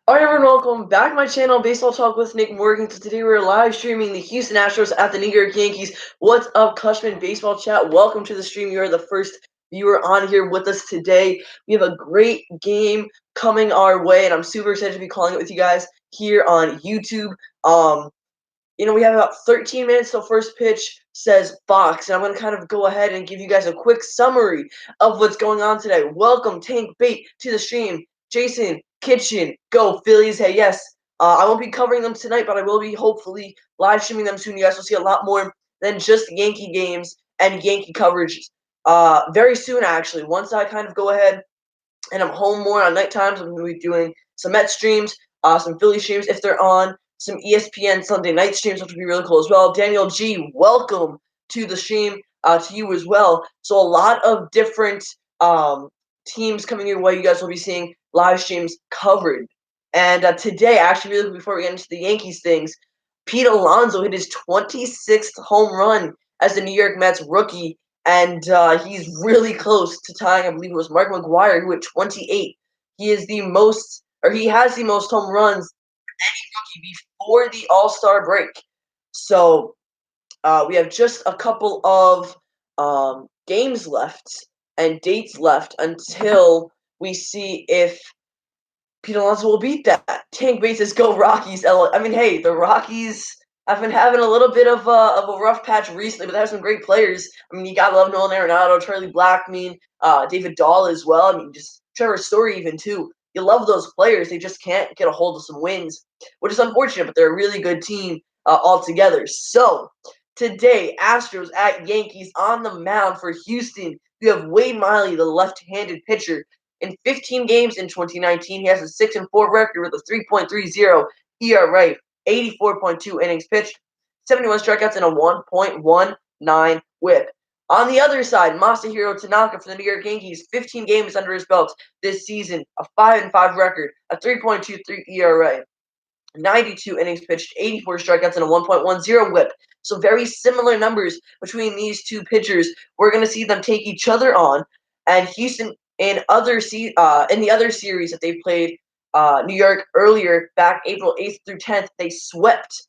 Alright everyone, welcome back to my channel, Baseball Talk with Nick Morgan. So today we're live streaming the Houston Astros at the New York Yankees. What's up, Cushman Baseball Chat? Welcome to the stream. You are the first viewer on here with us today. We have a great game coming our way, and I'm super excited to be calling it with you guys here on YouTube. We have about 13 minutes till first pitch says box, and I'm going to kind of go ahead and give you guys a quick summary of what's going on today. Welcome, Tank Bait, to the stream. Jason, Kitchen, go Phillies. Hey, yes, I won't be covering them tonight, but I will be hopefully live streaming them soon. You guys will see a lot more than just Yankee games and Yankee coverage very soon, actually. Once I kind of go ahead and I'm home more on night times, I'm going to be doing some Met streams, some Philly streams if they're on, some ESPN Sunday night streams, which will be really cool as well. Daniel G, welcome to the stream, to you as well. So a lot of different teams coming your way. You guys will be seeing live streams covered. And today, actually, really before we get into the Yankees things, Pete Alonso hit his 26th home run as the New York Mets rookie, and he's really close to tying, I believe it was Mark McGwire, who hit 28. He has the most home runs before the All-Star break. So we have just a couple of games left and dates left until we see if Pete Alonso will beat that. Tank Bait says, "Go Rockies!" I mean, hey, the Rockies have been having a little bit of a rough patch recently, but they have some great players. I mean, you gotta love Nolan Arenado, Charlie Blackmon, David Dahl as well. I mean, just Trevor Story even too. You love those players. They just can't get a hold of some wins, which is unfortunate. But they're a really good team altogether. So today, Astros at Yankees on the mound for Houston. You have Wade Miley, the left-handed pitcher. In 15 games in 2019, he has a 6-4 record with a 3.30 ERA, 84.2 innings pitched, 71 strikeouts, and a 1.19 WHIP. On the other side, Masahiro Tanaka for the New York Yankees, 15 games under his belt this season, a 5-5 record, a 3.23 ERA, 92 innings pitched, 84 strikeouts, and a 1.10 WHIP. So very similar numbers between these two pitchers. We're going to see them take each other on, and Houston in the other series that they played, New York earlier, back April 8th through 10th, they swept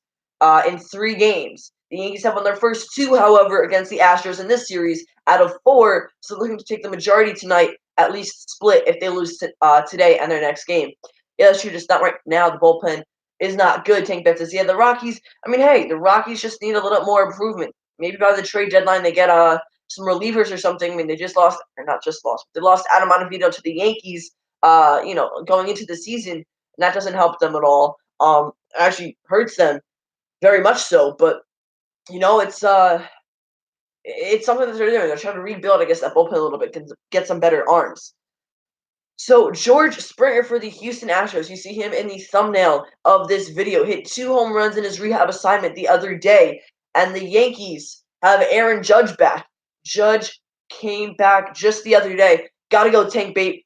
in 3 games. The Yankees have won their first 2, however, against the Astros in this series out of 4, so looking to take the majority tonight, at least split if they lose today and their next game. Yeah, that's true. Just not right now. The bullpen is not good. Tank Bet says, yeah, the Rockies. I mean, hey, the Rockies just need a little more improvement. Maybe by the trade deadline they get some relievers or something. I mean, they just lost, or not just lost, they lost Adam Ottavino to the Yankees. Going into the season, and that doesn't help them at all. Actually hurts them very much so. But it's something that they're doing. They're trying to rebuild, I guess, that bullpen a little bit, get some better arms. So George Springer for the Houston Astros, you see him in the thumbnail of this video, hit 2 home runs in his rehab assignment the other day, and the Yankees have Aaron Judge back. Judge came back just the other day. Gotta go, Tank Bait.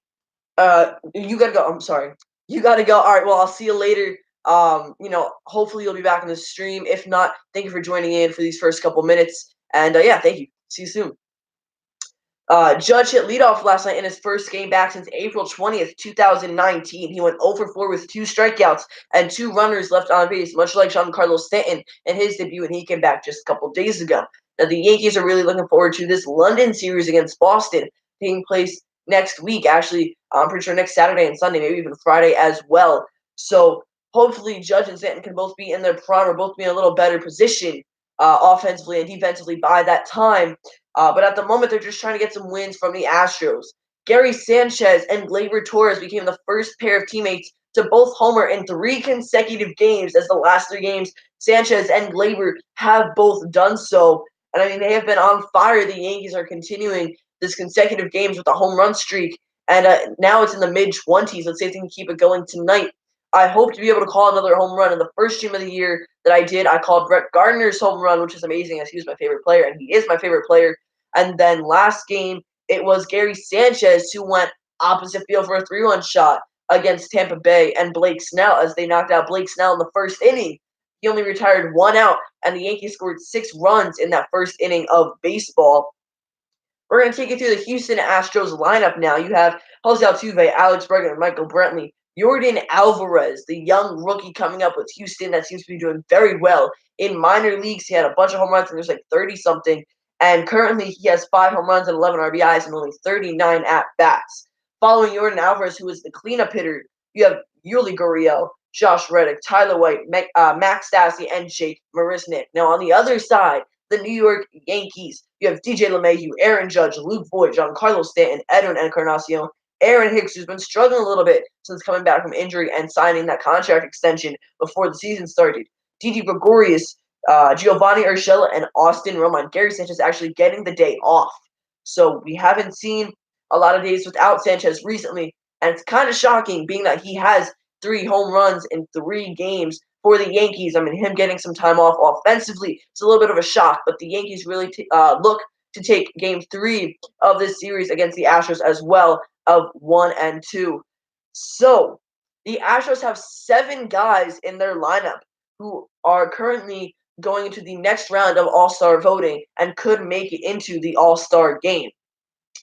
You gotta go. I'm sorry. You gotta go. All right. Well, I'll see you later. Hopefully you'll be back in the stream. If not, thank you for joining in for these first couple minutes. And yeah, thank you. See you soon. Judge hit leadoff last night in his first game back since April 20th, 2019. He went 0 for 4 with 2 strikeouts and 2 runners left on base, much like Giancarlo Stanton in his debut, and he came back just a couple days ago. Now, the Yankees are really looking forward to this London series against Boston taking place next week. Actually, I'm pretty sure next Saturday and Sunday, maybe even Friday as well. So hopefully Judge and Stanton can both be in their prime or both be in a little better position offensively and defensively by that time. But at the moment, they're just trying to get some wins from the Astros. Gary Sanchez and Gleyber Torres became the first pair of teammates to both homer in 3 consecutive games, as the last 3 games, Sanchez and Gleyber have both done so. And I mean, they have been on fire. The Yankees are continuing this consecutive games with a home run streak. And now it's in the mid-20s. Let's see if they can keep it going tonight. I hope to be able to call another home run. In the first stream of the year that I did, I called Brett Gardner's home run, which is amazing as he was my favorite player, and he is my favorite player. And then last game, it was Gary Sanchez who went opposite field for a 3-1 shot against Tampa Bay and Blake Snell as they knocked out Blake Snell in the first inning. He only retired 1 out, and the Yankees scored 6 runs in that first inning of baseball. We're going to take you through the Houston Astros lineup now. You have Jose Altuve, Alex Bregman, Michael Brantley, Jordan Alvarez, the young rookie coming up with Houston that seems to be doing very well. In minor leagues, he had a bunch of home runs, and there's like 30 something. And currently, he has 5 home runs and 11 RBIs and only 39 at bats. Following Jordan Alvarez, who is the cleanup hitter, you have Yuli Gurriel, Josh Reddick, Tyler White, Max Stassi, and Jake Marisnick. Now, on the other side, the New York Yankees, you have DJ LeMahieu, Aaron Judge, Luke Voigt, Giancarlo Stanton, Edwin Encarnacion, Aaron Hicks, who's been struggling a little bit since coming back from injury and signing that contract extension before the season started. Didi Gregorius, Giovanni Urshela, and Austin Romine. Gary Sanchez actually getting the day off. So we haven't seen a lot of days without Sanchez recently, and it's kind of shocking being that he has 3 home runs in 3 games for the Yankees. I mean, him getting some time off offensively, it's a little bit of a shock, but the Yankees really look to take Game 3 of this series against the Astros as well, of 1 and 2. So the Astros have 7 guys in their lineup who are currently going into the next round of All-Star voting and could make it into the All-Star game.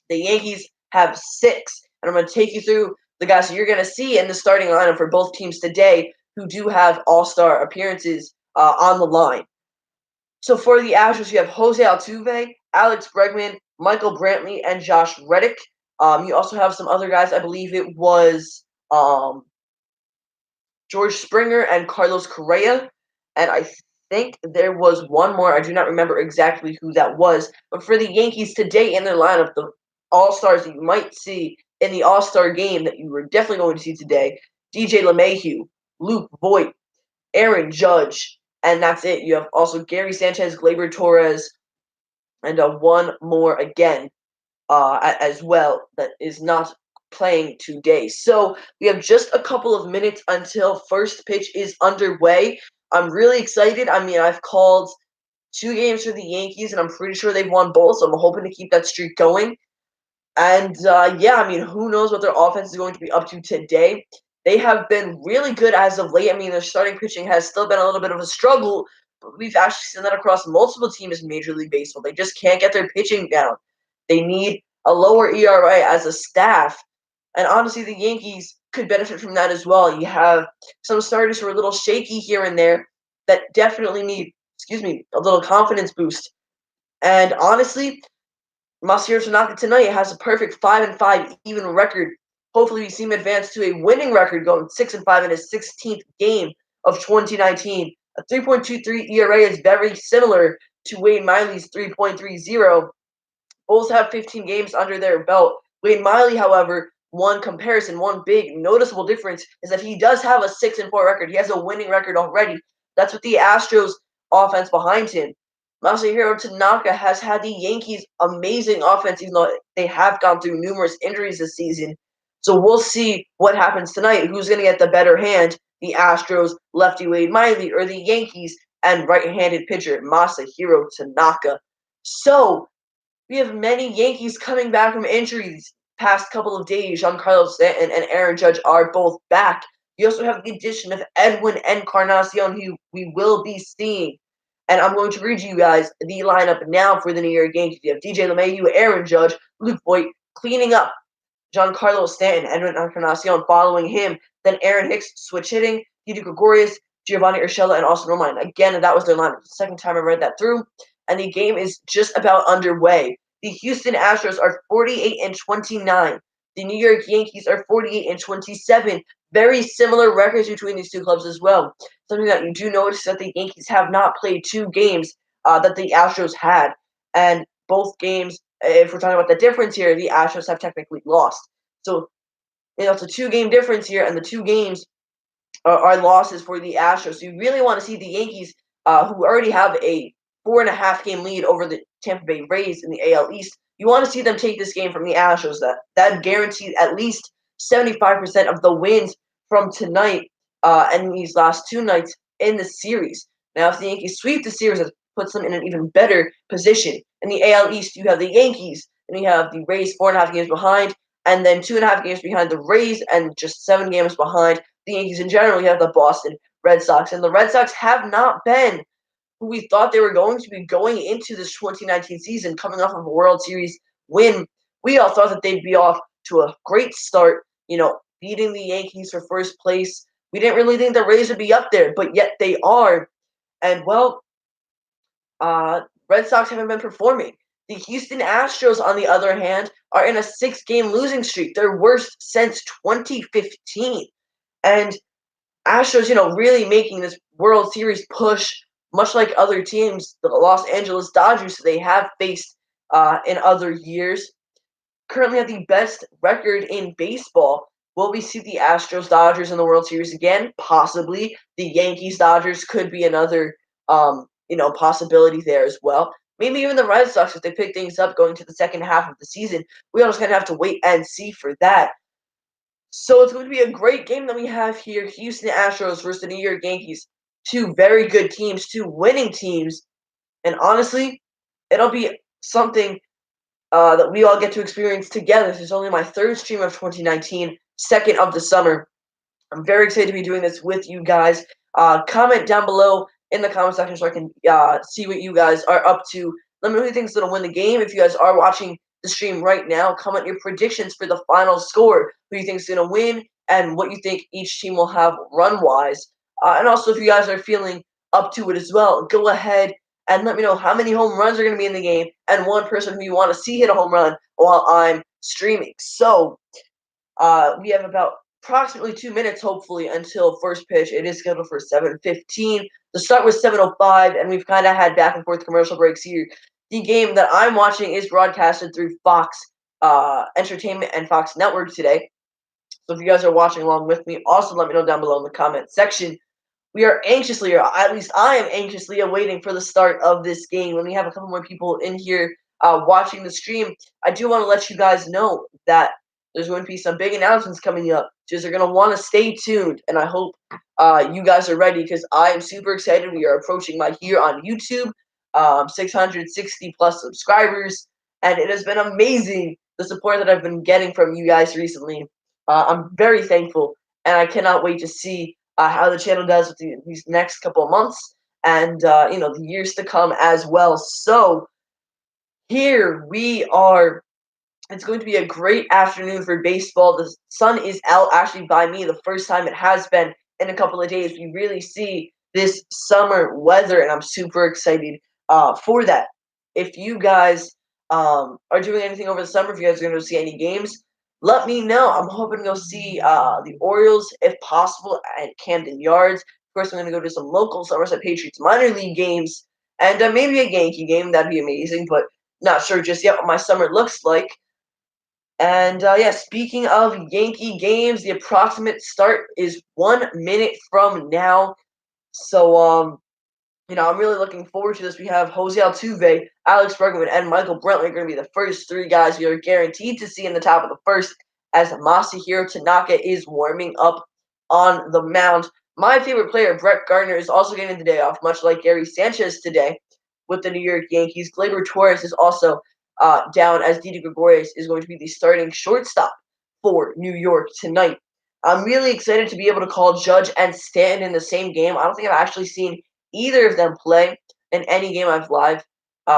The Yankees have 6, and I'm going to take you through the guys that you're going to see in the starting lineup for both teams today who do have All-Star appearances on the line. So for the Astros, you have Jose Altuve, Alex Bregman, Michael Brantley, and Josh Reddick. You also have some other guys. I believe it was George Springer and Carlos Correa. And I think there was one more. I do not remember exactly who that was. But for the Yankees today in their lineup, the All-Stars that you might see in the All-Star game that you were definitely going to see today, DJ LeMahieu, Luke Voigt, Aaron Judge, and that's it. You have also Gary Sanchez, Gleyber Torres, and one more again as well that is not playing today. So we have just a couple of minutes until first pitch is underway. I'm really excited. I mean, I've called 2 games for the Yankees, and I'm pretty sure they've won both, so I'm hoping to keep that streak going. And, yeah, I mean, who knows what their offense is going to be up to today. They have been really good as of late. I mean, their starting pitching has still been a little bit of a struggle, but we've actually seen that across multiple teams in Major League Baseball. They just can't get their pitching down. They need a lower ERA as a staff. And honestly, the Yankees could benefit from that as well. You have some starters who are a little shaky here and there that definitely need, a little confidence boost. And honestly, Masahiro Tanaka tonight has a perfect 5-5 even record. Hopefully, we see him advance to a winning record, going 6-5 in his 16th game of 2019. A 3.23 ERA is very similar to Wade Miley's 3.30. Both have 15 games under their belt. Wade Miley, however, one big noticeable difference is that he does have a 6-4 record. He has a winning record already. That's with the Astros offense behind him. Masahiro Tanaka has had the Yankees' amazing offense, even though they have gone through numerous injuries this season. So we'll see what happens tonight. Who's going to get the better hand? The Astros, lefty Wade Miley, or the Yankees and right-handed pitcher Masahiro Tanaka. So we have many Yankees coming back from injuries past couple of days. Giancarlo Stanton and Aaron Judge are both back. You also have the addition of Edwin Encarnacion, who we will be seeing. And I'm going to read you guys the lineup now for the New York Yankees. You have DJ LeMahieu, Aaron Judge, Luke Voigt cleaning up, Giancarlo Stanton, Edwin Encarnacion following him. Then Aaron Hicks switch hitting, Didi Gregorius, Giovanni Urshela, and Austin Romine. Again, that was their lineup. The second time I read that through. And the game is just about underway. The Houston Astros are 48-29. The New York Yankees are 48-27. Very similar records between these two clubs as well. Something that you do notice that the Yankees have not played 2 games that the Astros had. And both games, if we're talking about the difference here, the Astros have technically lost. So, it's a 2-game difference here, and the 2 games are losses for the Astros. So you really want to see the Yankees, who already have a 4.5-game lead over the Tampa Bay Rays in the AL East. You want to see them take this game from the Astros. That guarantees at least 75% of the wins from tonight and these last 2 nights in the series. Now, if the Yankees sweep the series, that puts them in an even better position. In the AL East, you have the Yankees, and you have the Rays 4.5 games behind, and then 2.5 games behind the Rays, and just 7 games behind the Yankees in general. You have the Boston Red Sox, and the Red Sox have not been who we thought they were going to be going into this 2019 season, coming off of a World Series win. We all thought that they'd be off to a great start, beating the Yankees for first place. We didn't really think the Rays would be up there, but yet they are. And well, Red Sox haven't been performing. The Houston Astros, on the other hand, are in a 6-game losing streak, their worst since 2015. And Astros, really making this World Series push, much like other teams, the Los Angeles Dodgers, they have faced in other years. Currently have the best record in baseball. Will we see the Astros Dodgers in the World Series again? Possibly. The Yankees Dodgers could be another possibility there as well. Maybe even the Red Sox if they pick things up going to the second half of the season. We all just kind of have to wait and see for that. So it's going to be a great game that we have here. Houston Astros versus the New York Yankees. Two very good teams, two winning teams. And honestly, it'll be something that we all get to experience together. This is only my third stream of 2019, second of the summer. I'm very excited to be doing this with you guys. Comment down below in the comment section so I can see what you guys are up to. Let me know who thinks going to win the game. If you guys are watching the stream right now, comment your predictions for the final score. Who you think is going to win and what you think each team will have run-wise. And also, if you guys are feeling up to it as well, go ahead and let me know how many home runs are going to be in the game and one person who you want to see hit a home run while I'm streaming. So, we have about approximately 2 minutes, hopefully, until first pitch. It is scheduled for 7:15. The start was 7:05, and we've kind of had back and forth commercial breaks here. The game that I'm watching is broadcasted through Fox Entertainment and Fox Network today. So if you guys are watching along with me, also let me know down below in the comment section. We are anxiously, or at least I am anxiously awaiting for the start of this game. When we have a couple more people in here watching the stream, I do want to let you guys know that there's going to be some big announcements coming up. So you're going to want to stay tuned, and I hope you guys are ready because I am super excited. We are approaching my year on YouTube, 660 plus subscribers, and it has been amazing the support that I've been getting from you guys recently. I'm very thankful, and I cannot wait to see how the channel does with these next couple of months and the years to come as well. So here we are. It's going to be a great afternoon for baseball. The sun is out actually by me the first time it has been in a couple of days. We really see this summer weather, and I'm super excited for that. If you guys are doing anything over the summer, if you guys are going to see any games, let me know. I'm hoping to go see the Orioles, if possible, at Camden Yards. Of course, I'm going to go to some local Somerset Patriots minor league games, and maybe a Yankee game. That'd be amazing, but not sure just yet what my summer looks like. And speaking of Yankee games, the approximate start is 1 minute from now. So, I'm really looking forward to this. We have Jose Altuve, Alex Bregman, and Michael Brantley are going to be the first three guys we are guaranteed to see in the top of the first as Masahiro Tanaka is warming up on the mound. My favorite player, Brett Gardner, is also getting the day off, much like Gary Sanchez today with the New York Yankees. Gleyber Torres is also down as Didi Gregorius is going to be the starting shortstop for New York tonight. I'm really excited to be able to call Judge and Stanton in the same game. I don't think I've actually seen either of them play in any game I've live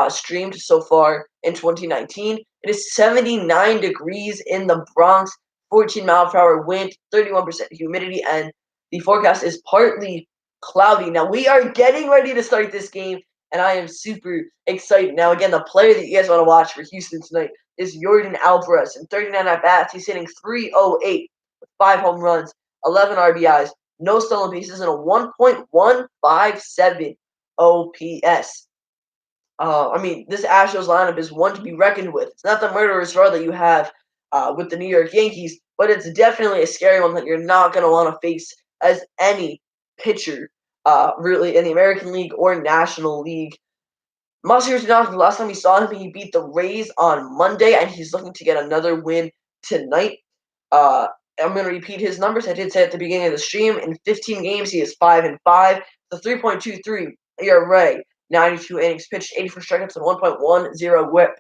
streamed so far in 2019. It is 79 degrees in the Bronx, 14-mile-per-hour wind, 31% humidity, and the forecast is partly cloudy. Now, we are getting ready to start this game, and I am super excited. Now, again, the player that you guys want to watch for Houston tonight is Yordan Alvarez. In 39 at-bats, he's hitting .308 with 5 home runs, 11 RBIs, no stolen bases, and a 1.157 OPS. This Astros lineup is one to be reckoned with. It's not the murderous row that you have with the New York Yankees, but it's definitely a scary one that you're not going to want to face as any pitcher really in the American League or National League. Masahiro Tanaka, the last time we saw him, he beat the Rays on Monday, and he's looking to get another win tonight. I'm going to repeat his numbers. I did say at the beginning of the stream, in 15 games, he is 5-5, the 3.23 ERA, 92 innings pitched, 84 strikeouts, and 1.10 WHIP.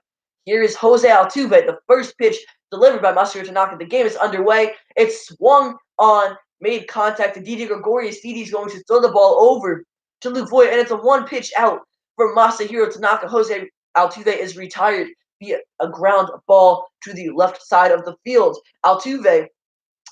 Here is Jose Altuve, the first pitch delivered by Masahiro Tanaka. The game is underway. It's swung on, made contact to Didi Gregorius. Didi's going to throw the ball over to Luke Voit, and it's a one-pitch out for Masahiro Tanaka. Jose Altuve is retired via a ground ball to the left side of the field. Altuve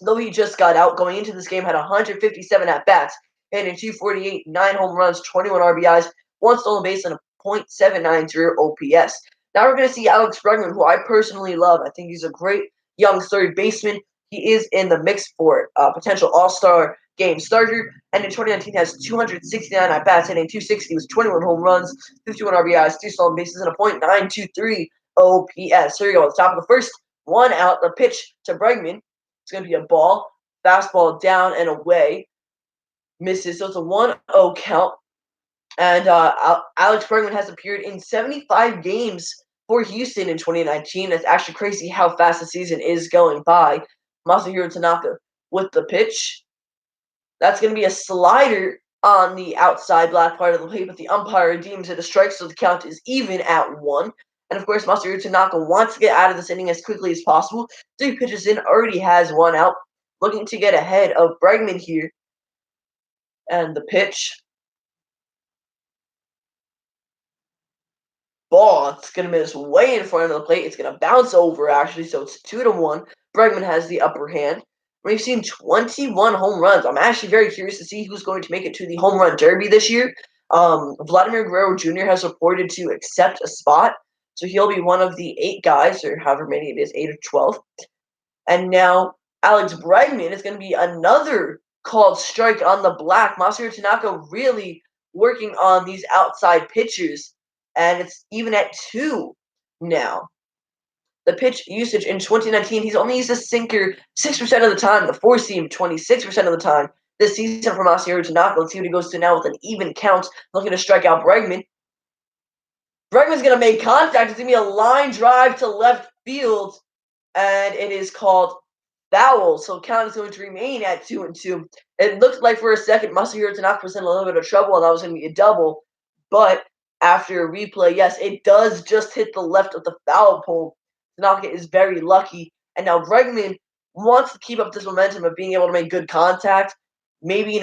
though he just got out, going into this game had 157 at-bats, hitting 248, 9 home runs, 21 RBIs, 1 stolen base, and a .790 OPS. Now we're going to see Alex Bregman, who I personally love. I think he's a great young third baseman. He is in the mix for potential All-Star game starter, and in 2019 has 269 at-bats, hitting 260 with 21 home runs, 51 RBIs, 2 stolen bases, and a .923 OPS. Here we go. At the top of the first, 1 out. The pitch to Bregman. It's going to be a ball. Fastball down and away. Misses. So it's a 1-0 count. And Alex Bregman has appeared in 75 games for Houston in 2019. It's actually crazy how fast the season is going by. Masahiro Tanaka with the pitch. That's going to be a slider on the outside black part of the plate, but the umpire deems it a strike, so the count is even at 1. And of course, Masahiro Tanaka wants to get out of this inning as quickly as possible. 3 pitches in, already has 1 out, looking to get ahead of Bregman here. And the pitch. Ball. It's going to miss way in front of the plate. It's going to bounce over, actually, so it's 2-1. Bregman has the upper hand. We've seen 21 home runs. I'm actually very curious to see who's going to make it to the home run derby this year. Vladimir Guerrero Jr. has reported to accept a spot, so he'll be one of the 8 guys, or however many it is, 8 or 12. And now Alex Bregman is going to be another called strike on the black. Masahiro Tanaka really working on these outside pitchers, and it's even at 2 now. The pitch usage in 2019, he's only used a sinker 6% of the time, the four-seam 26% of the time. This season for Masahiro Tanaka, let's see what he goes to now with an even count, looking to strike out Bregman. Bregman's going to make contact. It's going to be a line drive to left field, and it is called foul. So count is going to remain at 2-2. It looked like for a second Masahiro Tanaka was in a little bit of trouble, and that was going to be a double. But after a replay, yes, it does just hit the left of the foul pole. Tanaka is very lucky. And now Bregman wants to keep up this momentum of being able to make good contact. Maybe,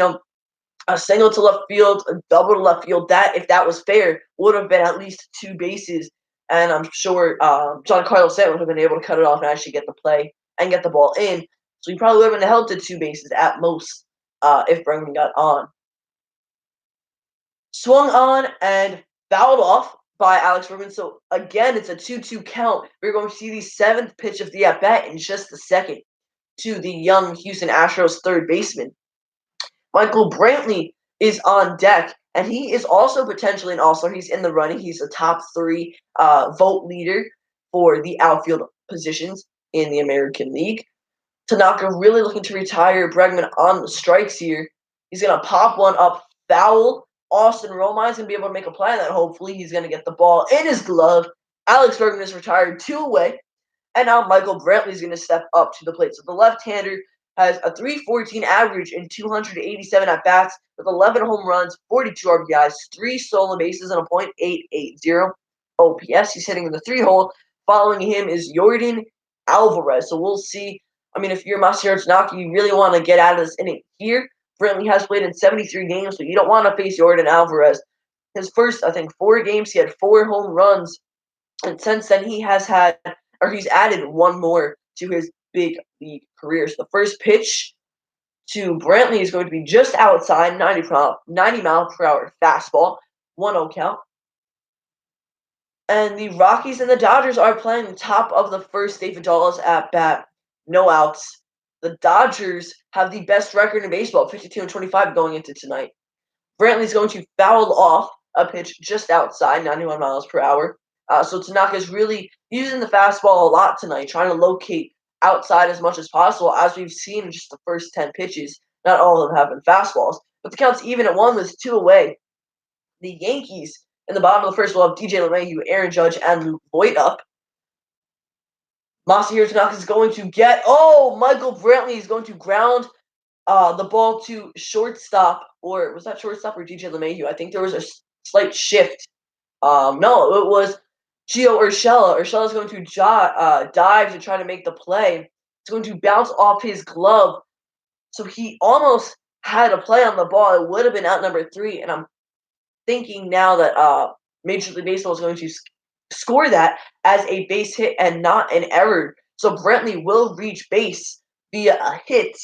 a single to left field, a double to left field. That, if that was fair, would have been at least 2 bases. And I'm sure Giancarlo Stanton would have been able to cut it off and actually get the play and get the ball in. So he probably would have been held to 2 bases at most if Bregman got on. Swung on and fouled off by Alex Bregman. So again, it's a 2-2 count. We're going to see the 7th pitch of the at-bat in just a second to the young Houston Astros third baseman. Michael Brantley is on deck, and he is also potentially an all-star. He's in the running. He's a top 3 vote leader for the outfield positions in the American League. Tanaka really looking to retire Bregman on the strikes here. He's going to pop one up foul. Austin Romine is going to be able to make a play on that. Hopefully, he's going to get the ball in his glove. Alex Bregman is retired 2 away. And now Michael Brantley is going to step up to the plate. So the left-hander has a .314 average in 287 at-bats with 11 home runs, 42 RBIs, 3 stolen bases, and a .880 OPS. He's hitting in the 3-hole. Following him is Yordan Alvarez. So we'll see. I mean, if you're Masahiro Tanaka, you really want to get out of this inning here. Brantley has played in 73 games, so you don't want to face Yordan Alvarez. His first, I think, 4 games, he had 4 home runs. And since then, he's added 1 more to his big league career. So the first pitch to Brantley is going to be just outside, 90 mile per hour fastball, 1-0 count. And the Rockies and the Dodgers are playing top of the first. David Dahl's at bat, no outs. The Dodgers have the best record in baseball, 52-25 going into tonight. Brantley's going to foul off a pitch just outside, 91 miles per hour. So Tanaka's really using the fastball a lot tonight, trying to locate outside as much as possible, as we've seen in just the first 10 pitches. Not all of them have been fastballs, but the count's even at 1 with 2 away. The Yankees in the bottom of the first will have DJ LeMahieu, Aaron Judge, and Luke Voit up. Masahiro Tanaka is going to get. Michael Brantley is going to ground the ball to shortstop, or was that shortstop or DJ LeMahieu? I think there was a slight shift. No, it was Gio Urshela. Urshela is going to dive to try to make the play. It's going to bounce off his glove. So he almost had a play on the ball. It would have been out number 3, and I'm thinking now that Major League Baseball is going to score that as a base hit and not an error. So Brantley will reach base via a hit,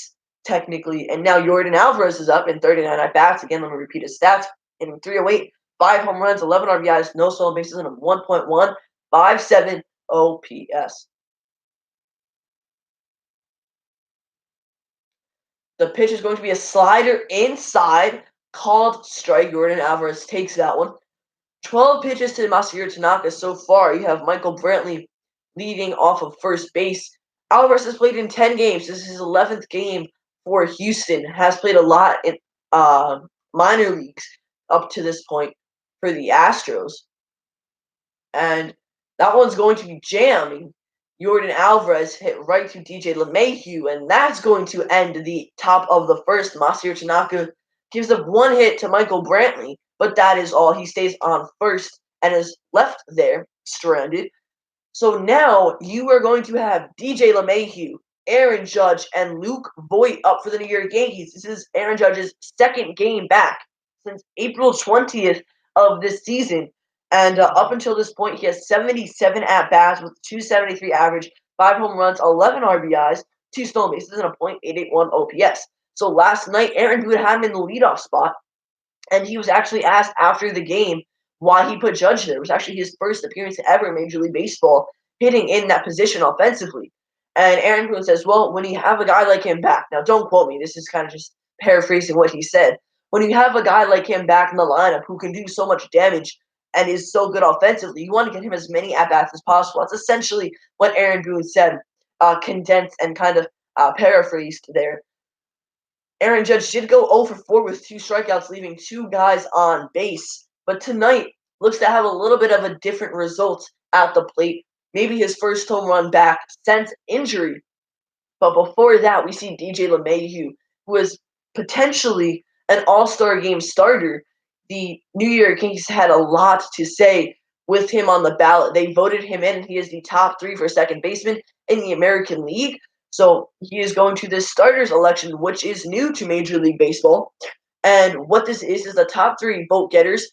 technically. And now Jordan Alvarez is up in 39 at bats. Again, let me repeat his stats: in 308, 5 home runs, 11 RBIs, no stolen bases, and a 1.157 OPS. The pitch is going to be a slider inside, called strike. Jordan Alvarez takes that one. 12 pitches to Masahiro Tanaka so far. You have Michael Brantley leading off of first base. Alvarez has played in 10 games. This is his 11th game for Houston. Has played a lot in minor leagues up to this point for the Astros. And that one's going to be jamming. Jordan Alvarez hit right to DJ LeMahieu, and that's going to end the top of the first. Masahiro Tanaka gives up one hit to Michael Brantley, but that is all. He stays on first and is left there stranded. So now you are going to have DJ LeMahieu, Aaron Judge, and Luke Voit up for the New York Yankees. This is Aaron Judge's second game back since April 20th of this season. And up until this point, he has 77 at-bats with 273 average, 5 home runs, 11 RBIs, 2 stolen bases, and a .881 OPS. So last night, Aaron Boone had him in the leadoff spot, and he was actually asked after the game why he put Judge there. It was actually his first appearance ever in Major League Baseball hitting in that position offensively. And Aaron Boone says, well, when you have a guy like him back, now don't quote me, this is kind of just paraphrasing what he said. When you have a guy like him back in the lineup who can do so much damage and is so good offensively, you want to get him as many at-bats as possible. That's essentially what Aaron Boone said, condensed and kind of paraphrased there. Aaron Judge did go 0 for 4 with 2 strikeouts, leaving 2 guys on base. But tonight looks to have a little bit of a different result at the plate. Maybe his first home run back since injury. But before that, we see DJ LeMahieu, who is potentially an all-star game starter. The New York Yankees had a lot to say with him on the ballot. They voted him in, and he is the top 3 for second baseman in the American League. So he is going to this starters election, which is new to Major League Baseball. And what this is the top 3 vote getters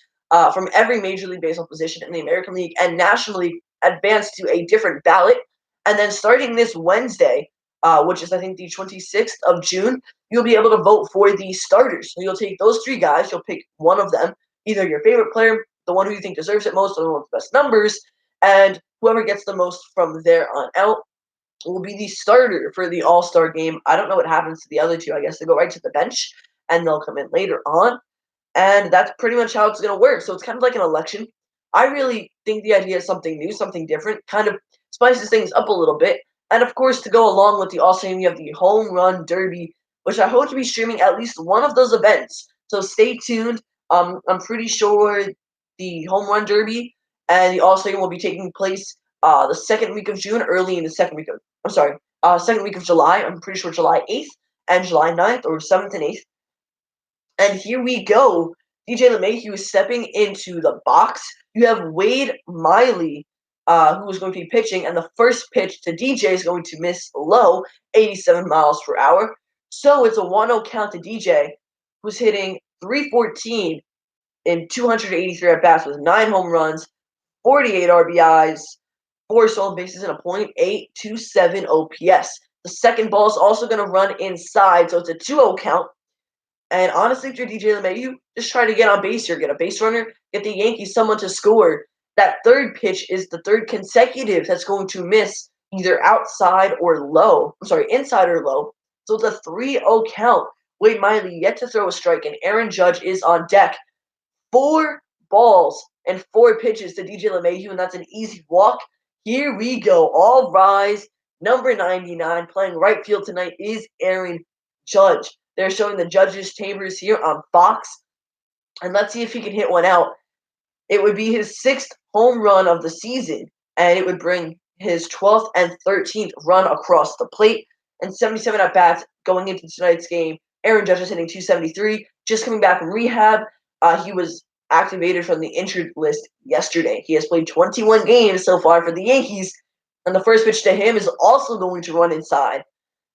from every Major League Baseball position in the American League and National League advance to a different ballot. And then starting this Wednesday, which is I think the 26th of June, you'll be able to vote for the starters. So you'll take those 3 guys, you'll pick one of them, either your favorite player, the one who you think deserves it most, or the one with the best numbers, and whoever gets the most from there on out will be the starter for the All-Star game. I don't know what happens to the other 2. I guess they go right to the bench, and they'll come in later on. And that's pretty much how it's going to work. So it's kind of like an election. I really think the idea is something new, something different, kind of spices things up a little bit. And of course, to go along with the All-Star game, you have the Home Run Derby, which I hope to be streaming at least one of those events. So stay tuned. I'm pretty sure the Home Run Derby and the All-Star game will be taking place the second week of June, early in the second week of July. I'm pretty sure July 8th and July 9th, or 7th and 8th. And here we go. DJ LeMahieu is stepping into the box. You have Wade Miley, who is going to be pitching, and the first pitch to DJ is going to miss low, 87 miles per hour. So it's a 1-0 count to DJ, who's hitting 314 in 283 at-bats with 9 home runs, 48 RBIs, 4 stolen bases, and a .827 OPS. The second ball is also going to run inside, so it's a 2-0 count. And honestly, if you're DJ LeMahieu, just try to get on base here, get a base runner, get the Yankees someone to score. That third pitch is the third consecutive that's going to miss either outside or low. Inside or low. So it's a 3-0 count. Wade Miley yet to throw a strike, and Aaron Judge is on deck. 4 balls and 4 pitches to DJ LeMahieu, and that's an easy walk. Here we go. All rise. Number 99 playing right field tonight is Aaron Judge. They're showing the Judges' Chambers here on Fox. And let's see if he can hit one out. It would be his 6th home run of the season, and it would bring his 12th and 13th run across the plate. And 77 at-bats going into tonight's game. Aaron Judge is hitting 273, just coming back from rehab. He was activated from the injured list yesterday. He has played 21 games so far for the Yankees, and the first pitch to him is also going to run inside.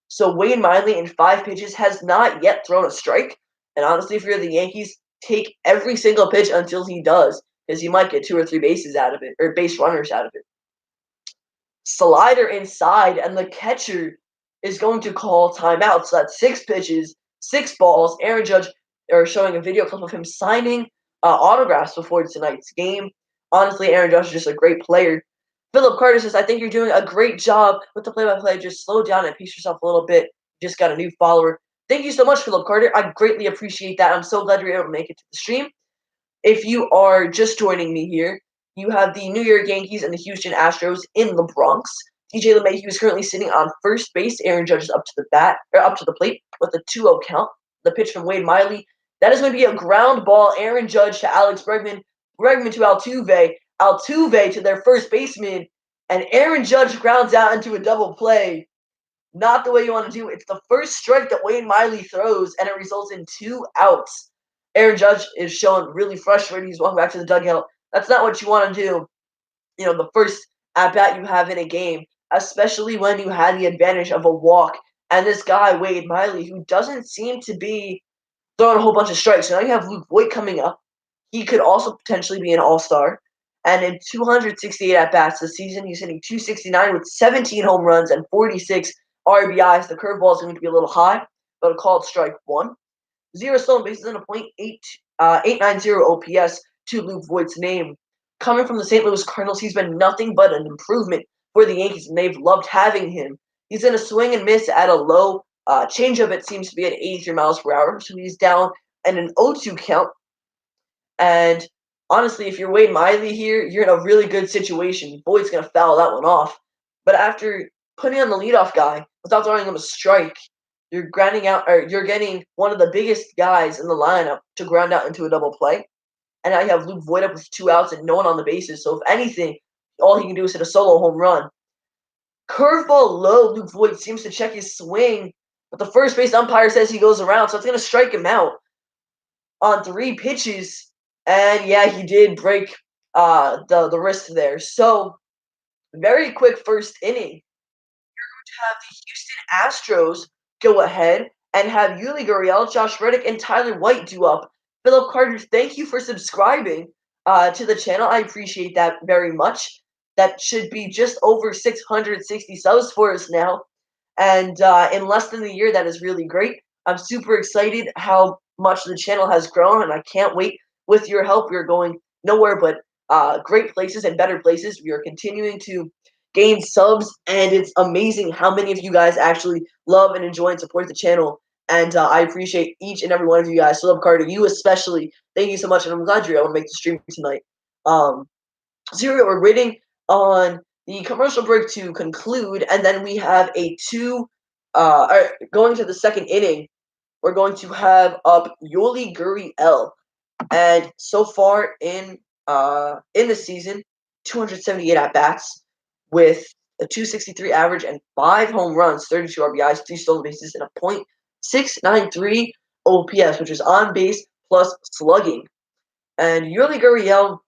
So Wade Miley in 5 pitches has not yet thrown a strike. And honestly, if you're the Yankees, take every single pitch until he does, because he might get 2 or 3 bases out of it, or base runners out of it. Slider inside, and the catcher is going to call timeout. So that's 6 pitches, 6 balls. Aaron Judge are showing a video clip of him signing autographs before tonight's game. Honestly, Aaron Judge is just a great player. Philip Carter says, I think you're doing a great job with the play-by-play. Just slow down and pace yourself a little bit. You just got a new follower. Thank you so much, Philip Carter. I greatly appreciate that. I'm so glad you're able to make it to the stream. If you are just joining me here, you have the New York Yankees and the Houston Astros in the Bronx. DJ LeMahieu is currently sitting on first base. Aaron Judge is up to the plate with a 2-0 count. The pitch from Wade Miley. That is going to be a ground ball. Aaron Judge to Alex Bregman. Bregman to Altuve. Altuve to their first baseman. And Aaron Judge grounds out into a double play. Not the way you want to do it. It's the first strike that Wade Miley throws, and it results in 2 outs. Aaron Judge is showing really frustrated. He's walking back to the dugout. That's not what you want to do. The first at-bat you have in a game, especially when you had the advantage of a walk. And this guy, Wade Miley, who doesn't seem to be throwing a whole bunch of strikes. So now you have Luke Voit coming up. He could also potentially be an all-star. And in 268 at-bats this season, he's hitting .269 with 17 home runs and 46 RBIs. The curveball is going to be a little high, but a called strike 1. 0 stolen bases and a .890 OPS to Luke Voigt's name. Coming from the St. Louis Cardinals, he's been nothing but an improvement for the Yankees, and they've loved having him. He's in a swing and miss at a low changeup. It seems to be at 83 miles per hour, so he's down in an 0-2 count. And honestly, if you're Wade Miley here, you're in a really good situation. Voigt's going to foul that one off. But after putting on the leadoff guy without throwing him a strike, you're getting one of the biggest guys in the lineup to ground out into a double play. And now you have Luke Voit up with 2 outs and no one on the bases. So if anything, all he can do is hit a solo home run. Curveball low, Luke Voit seems to check his swing, but the first base umpire says he goes around, so it's going to strike him out on 3 pitches. And yeah, he did break the wrist there. So very quick first inning. You're going to have the Houston Astros go ahead and have Yuli Gurriel, Josh Reddick, and Tyler White do up. Philip Carter, thank you for subscribing to the channel. I appreciate that very much. That should be just over 660 subs for us now. And in less than a year, that is really great. I'm super excited how much the channel has grown, and I can't wait. With your help, we're going nowhere but great places and better places. We are continuing to gain subs, and it's amazing how many of you guys actually love and enjoy and support the channel. And I appreciate each and every one of you guys. Philip Carter, you especially, thank you so much, and I'm glad you're able to make the stream tonight. So we're waiting on the commercial break to conclude, and then we have going to the second inning. We're going to have up Yuli Gurriel, and so far in the season, 278 at bats with a 263 average and 5 home runs, 32 RBIs, 3 stolen bases, and a .693 OPS, which is on base plus slugging. And Yuli Gurriel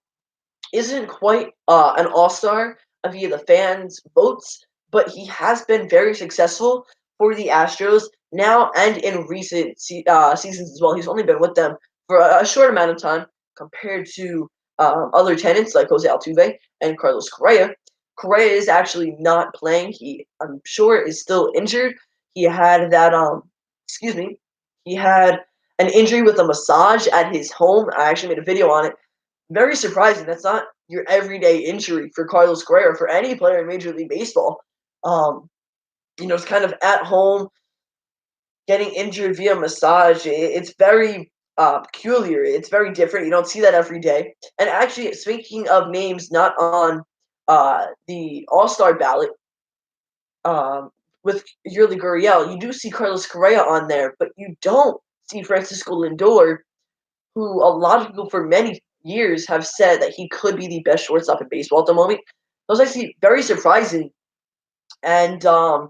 isn't quite an all-star via the fans' votes, but he has been very successful for the Astros now and in recent seasons as well. He's only been with them for a short amount of time compared to other tenants like Jose Altuve and Carlos Correa. Correa is actually not playing. I'm sure, is still injured. He had he had an injury with a massage at his home. I actually made a video on it. Very surprising. That's not your everyday injury for Carlos Correa or for any player in Major League Baseball. It's kind of at home, getting injured via massage. It's very peculiar. It's very different. You don't see that every day. And actually, speaking of names not on the All-Star ballot, with Yuli Gurriel, you do see Carlos Correa on there, but you don't see Francisco Lindor, who a lot of people for many years have said that he could be the best shortstop in baseball at the moment. That was actually very surprising. And, I'm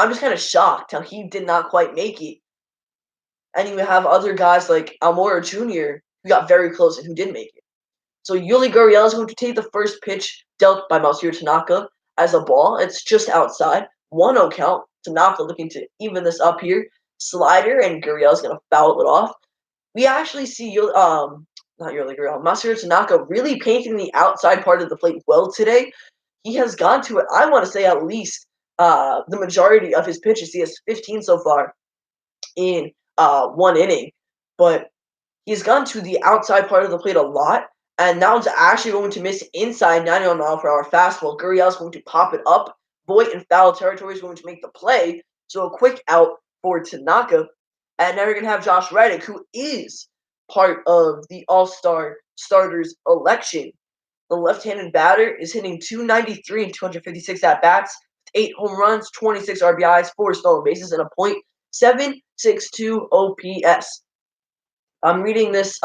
just kind of shocked how he did not quite make it. And you have other guys like Almora Jr., who got very close and who did make it. So Yuli Gurriel is going to take the first pitch dealt by Masahiro Tanaka as a ball. It's just outside. 1-0 count. Tanaka looking to even this up here. Slider, and Gurriel is going to foul it off. We actually see Masahiro Tanaka really painting the outside part of the plate well today. He has gone to it, I want to say, at least the majority of his pitches. He has 15 so far in one inning, but he's gone to the outside part of the plate a lot, and now he's actually going to miss inside 91 mph fastball. Gurriel's going to pop it up. Voit in foul territory is going to make the play. So a quick out for Tanaka. And now you're going to have Josh Reddick, who is part of the All-Star starters election. The left-handed batter is hitting 293 and 256 at-bats, 8 home runs, 26 RBIs, 4 stolen bases, and a .762 OPS. I'm reading this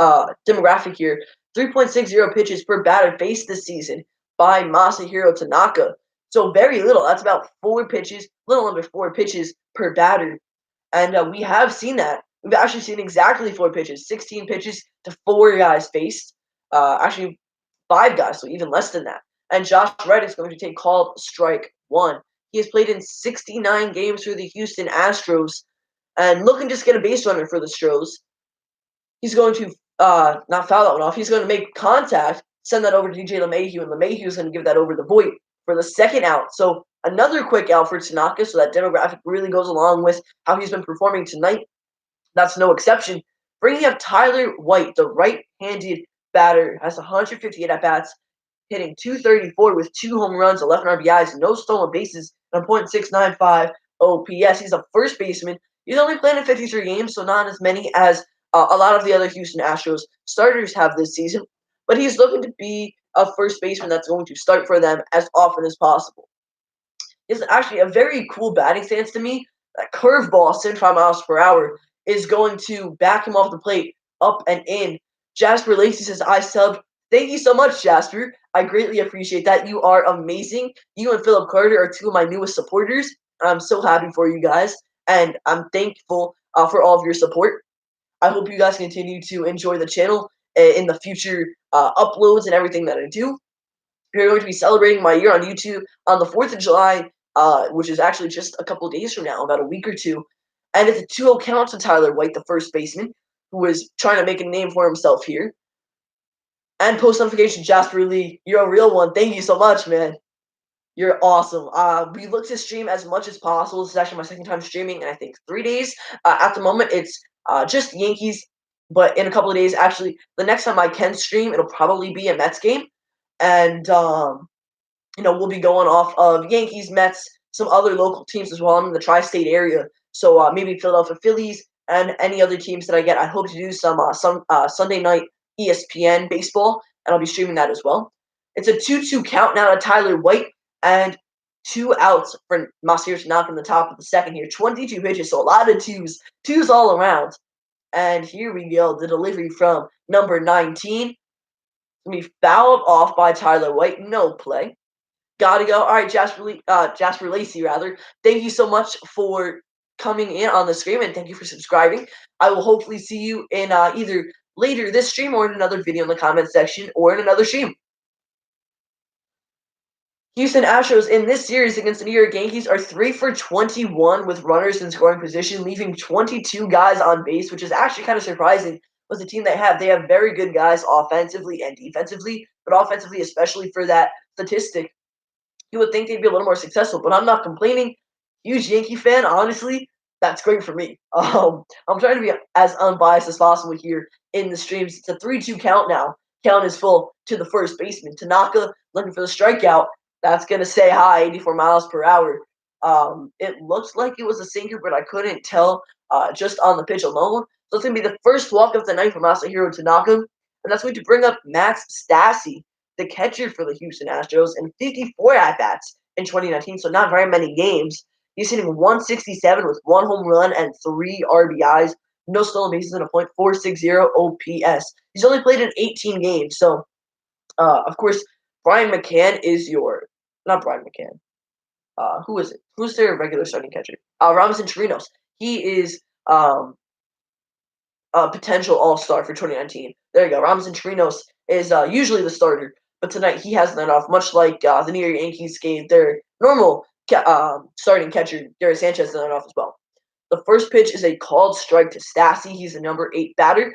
demographic here. 3.60 pitches per batter faced this season by Masahiro Tanaka. So very little. That's about 4 pitches, little under 4 pitches per batter. And we have seen that. We've actually seen exactly 4 pitches, 16 pitches to 4 guys faced. Actually, 5 guys, so even less than that. And Josh Reddick is going to take called strike 1. He has played in 69 games for the Houston Astros and looking just get a base runner for the Astros. He's going to not foul that one off. He's going to make contact, send that over to DJ LeMahieu, and LeMahieu is going to give that over to Voit for the second out. So another quick out for Tanaka, so that demographic really goes along with how he's been performing tonight. That's no exception. Bringing up Tyler White, the right-handed batter, has 158 at-bats, hitting 234 with 2 home runs, 11 RBIs, no stolen bases, and a .695 OPS. He's a first baseman. He's only played in 53 games, so not as many as a lot of the other Houston Astros starters have this season. But he's looking to be a first baseman that's going to start for them as often as possible. It's actually a very cool batting stance to me. That curveball, 75 miles per hour, is going to back him off the plate, up and in. Jasper Lacey says, I subbed. Thank you so much, Jasper. I greatly appreciate that. You are amazing. You and Philip Carter are 2 of my newest supporters. I'm so happy for you guys, and I'm thankful for all of your support. I hope you guys continue to enjoy the channel in the future uploads and everything that I do. We're going to be celebrating my year on YouTube on the 4th of July, which is actually just a couple days from now, about a week or two. And it's a 2-0 count to Tyler White, the first baseman, who is trying to make a name for himself here. And post notification, Jasper Lee, you're a real one. Thank you so much, man. You're awesome. We look to stream as much as possible. This is actually my second time streaming in, I think, 3 days. At the moment, it's just Yankees. But in a couple of days, actually, the next time I can stream, it'll probably be a Mets game. And, we'll be going off of Yankees, Mets, some other local teams as well. I'm in the tri-state area. So maybe Philadelphia Phillies and any other teams that I get. I hope to do some Sunday night ESPN baseball, and I'll be streaming that as well. It's a 2-2 count now to Tyler White, and 2 outs for Masahiro Tanaka in the top of the second here. 22 pitches, so a lot of twos all around. And here we go, the delivery from number 19. Going to be fouled off by Tyler White. No play. Gotta go. All right, Jasper Lacey, rather. Thank you so much for coming in on the stream, and thank you for subscribing. I will hopefully see you in either later this stream or in another video in the comment section or in another stream. Houston Astros in this series against the New York Yankees are 3 for 21 with runners in scoring position, leaving 22 guys on base, which is actually kind of surprising with the team they have. They have very good guys offensively and defensively, but offensively, especially for that statistic, you would think they'd be a little more successful, but I'm not complaining. Huge Yankee fan, honestly, that's great for me. I'm trying to be as unbiased as possible here in the streams. It's a 3-2 count now. Count is full to the first baseman. Tanaka looking for the strikeout. That's going to say hi, 84 miles per hour. It looks like it was a sinker, but I couldn't tell just on the pitch alone. So it's going to be the first walk of the night for Masahiro Tanaka, and that's going to bring up Max Stassi, the catcher for the Houston Astros, and 54 at-bats in 2019, so not very many games. He's hitting 167 with 1 home run and 3 RBIs, no stolen bases, and a .460 OPS. He's only played in 18 games, so, of course, Brian McCann is not Brian McCann. Who is it? Who's their regular starting catcher? Robinson Chirinos. He is a potential all-star for 2019. There you go. Robinson Chirinos is usually the starter, but tonight he hasn't let off, much like the New York Yankees gave their normal starting catcher, Gary Sanchez, let off as well. The first pitch is a called strike to Stassi. He's the number 8 batter.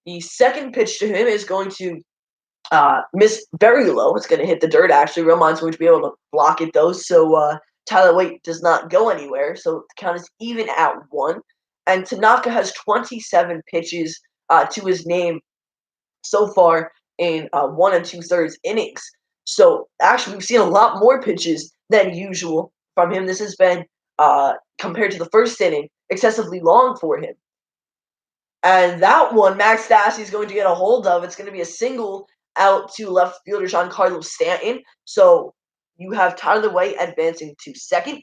The second pitch to him is going to miss very low. It's going to hit the dirt, actually. Roman's going to be able to block it, though, so Tyler White does not go anywhere, so the count is even at 1. And Tanaka has 27 pitches to his name so far in 1 2/3 innings. So actually, we've seen a lot more pitches than usual from him. This has been, compared to the first inning, excessively long for him. And that one, Max Stassi is going to get a hold of. It's going to be a single out to left fielder Giancarlo Stanton. So you have Tyler White advancing to second,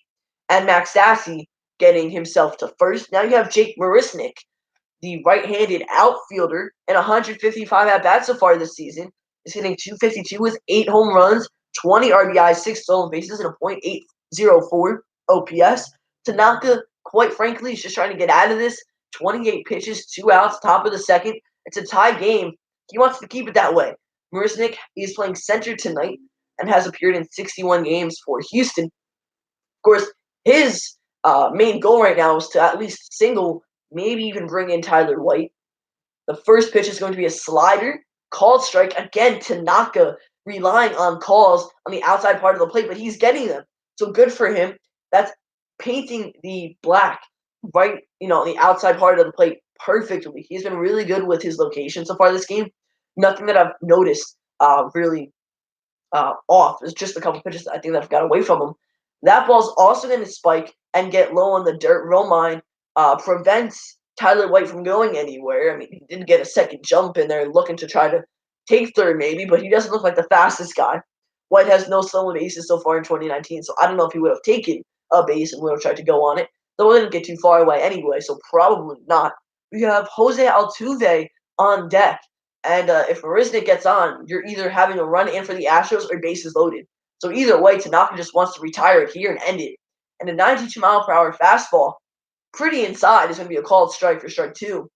and Max Stassi getting himself to first. Now you have Jake Marisnick, the right-handed outfielder, and 155 at-bats so far this season. Is hitting .252 with 8 home runs, 20 RBIs, 6 stolen bases, and a .804 OPS. Tanaka, quite frankly, is just trying to get out of this. 28 pitches, 2 outs, top of the second. It's a tie game. He wants to keep it that way. Marisnick is playing center tonight and has appeared in 61 games for Houston. Of course, his main goal right now is to at least single, maybe even bring in Tyler White. The first pitch is going to be a slider, called strike. Again, Tanaka relying on calls on the outside part of the plate, but he's getting them. So good for him. That's painting the black right, on the outside part of the plate perfectly. He's been really good with his location so far this game. Nothing that I've noticed really off. It's just a couple pitches I think that have got away from him. That ball's also going to spike and get low on the dirt. Romine prevents Tyler White from going anywhere. I mean, he did get a second jump in there looking to try to take third maybe, but he doesn't look like the fastest guy. White has no stolen bases so far in 2019, so I don't know if he would have taken a base and would have tried to go on it. Though it didn't get too far away anyway, so probably not. We have Jose Altuve on deck. And if Marisnick gets on, you're either having a run in for the Astros or bases loaded. So either way, Tanaka just wants to retire it here and end it. And a 92-mile-per-hour fastball, pretty inside, is going to be a called strike for strike 2.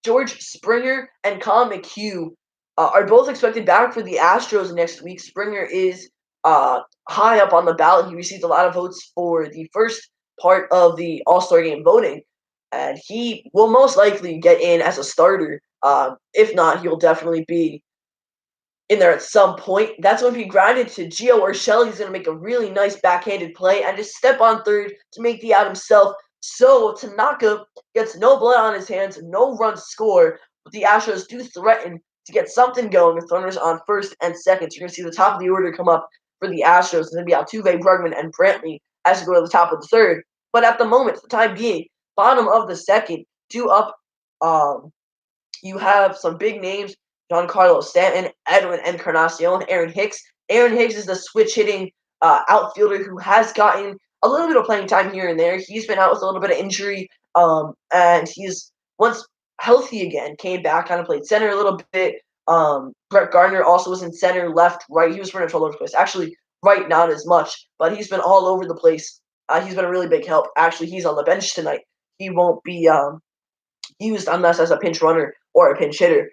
George Springer and Colin McHugh are both expected back for the Astros next week. Springer is high up on the ballot. He received a lot of votes for the first part of the All-Star Game voting, and he will most likely get in as a starter. If not, he'll definitely be in there at some point. That's going to be grounded to Gio Urshela. He's going to make a really nice backhanded play and just step on third to make the out himself. So Tanaka gets no blood on his hands, no runs score, but the Astros do threaten to get something going with runners on first and second. So you're going to see the top of the order come up for the Astros. It's going to be Altuve, Bregman, and Brantley as we go to the top of the third. But at the moment, for the time being, bottom of the second, 2 up. You have some big names: Giancarlo Stanton, Edwin Encarnacion, Aaron Hicks. Aaron Hicks is the switch-hitting outfielder who has gotten a little bit of playing time here and there. He's been out with a little bit of injury, and he's, once healthy again, came back, kind of played center a little bit. Brett Gardner also was in center, left, right. He was pretty much all over the place. Actually, right, not as much, but he's been all over the place. He's been a really big help. Actually, he's on the bench tonight. He won't be used unless as a pinch runner or a pinch hitter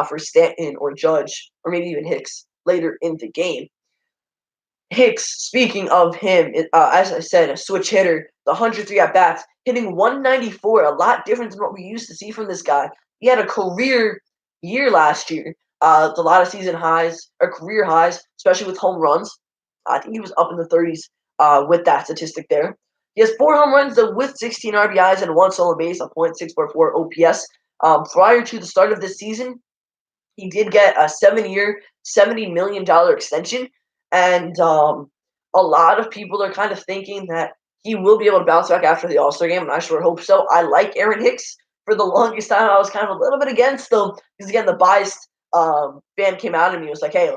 for Stanton or Judge or maybe even Hicks later in the game. Hicks, speaking of him, as I said, a switch hitter, the 103 at-bats, hitting 194, a lot different than what we used to see from this guy. He had a career year last year, a lot of season highs, or career highs, especially with home runs. I think he was up in the 30s with that statistic there. He has 4 home runs with 16 RBIs and 1 stolen base, a .644 OPS. Prior to the start of this season, he did get a 7-year, $70 million extension. And a lot of people are kind of thinking that he will be able to bounce back after the All-Star game, and I sure hope so. I like Aaron Hicks. For the longest time, I was kind of a little bit against him because, again, the biased fan came out of me. It was like, hey,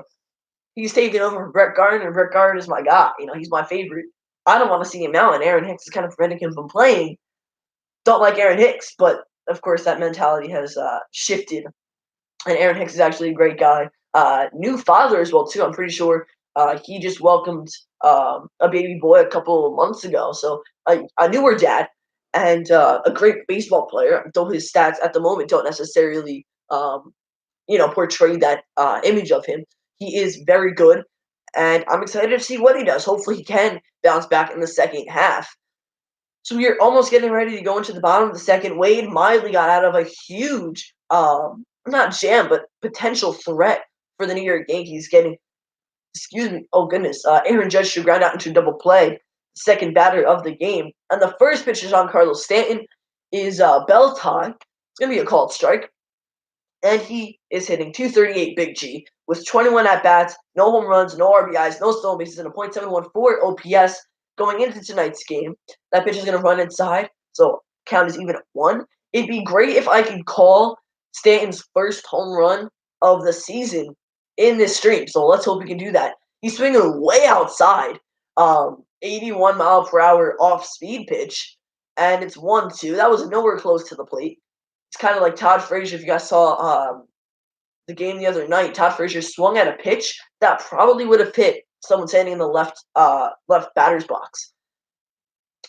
he's taking over from Brett Gardner, and Brett Gardner is my guy. He's my favorite. I don't want to see him out, and Aaron Hicks is kind of preventing him from playing. Don't like Aaron Hicks, but, of course, that mentality has shifted, and Aaron Hicks is actually a great guy. New father as well, too. I'm pretty sure he just welcomed a baby boy a couple of months ago. So a newer dad and a great baseball player, though his stats at the moment don't necessarily, portray that image of him. He is very good, and I'm excited to see what he does. Hopefully he can bounce back in the second half. So we are almost getting ready to go into the bottom of the second. Wade Miley got out of a huge, not jam, but potential threat for the New York Yankees, getting, excuse me, oh goodness, Aaron Judge to ground out into double play. second batter of the game. And the first pitch to Giancarlo Stanton is bell tie. It's going to be a called strike. And he is hitting 238 Big G with 21 at-bats, no home runs, no RBIs, no stolen bases, and a .714 OPS going into tonight's game. That pitch is going to run inside, so count is even at 1. It'd be great if I could call Stanton's first home run of the season in this stream, so let's hope we can do that. He's swinging way outside, 81 mile per hour off-speed pitch, and it's 1-2. That was nowhere close to the plate. It's kind of like Todd Frazier. If you guys saw the game the other night, Todd Frazier swung at a pitch that probably would have hit someone standing in the left batter's box.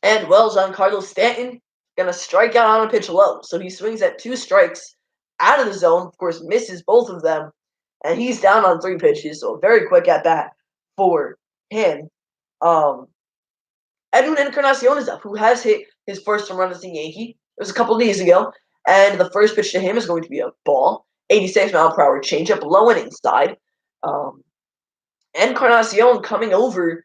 And well, Giancarlo Stanton gonna strike out on a pitch low, so he swings at 2 strikes out of the zone. Of course, misses both of them, and he's down on 3 pitches. So a very quick at bat for him. Edwin Encarnacion is up, who has hit his first home run as a Yankee. It was a couple days ago. And the first pitch to him is going to be a ball, 86 mile per hour changeup, low and inside. Encarnacion coming over,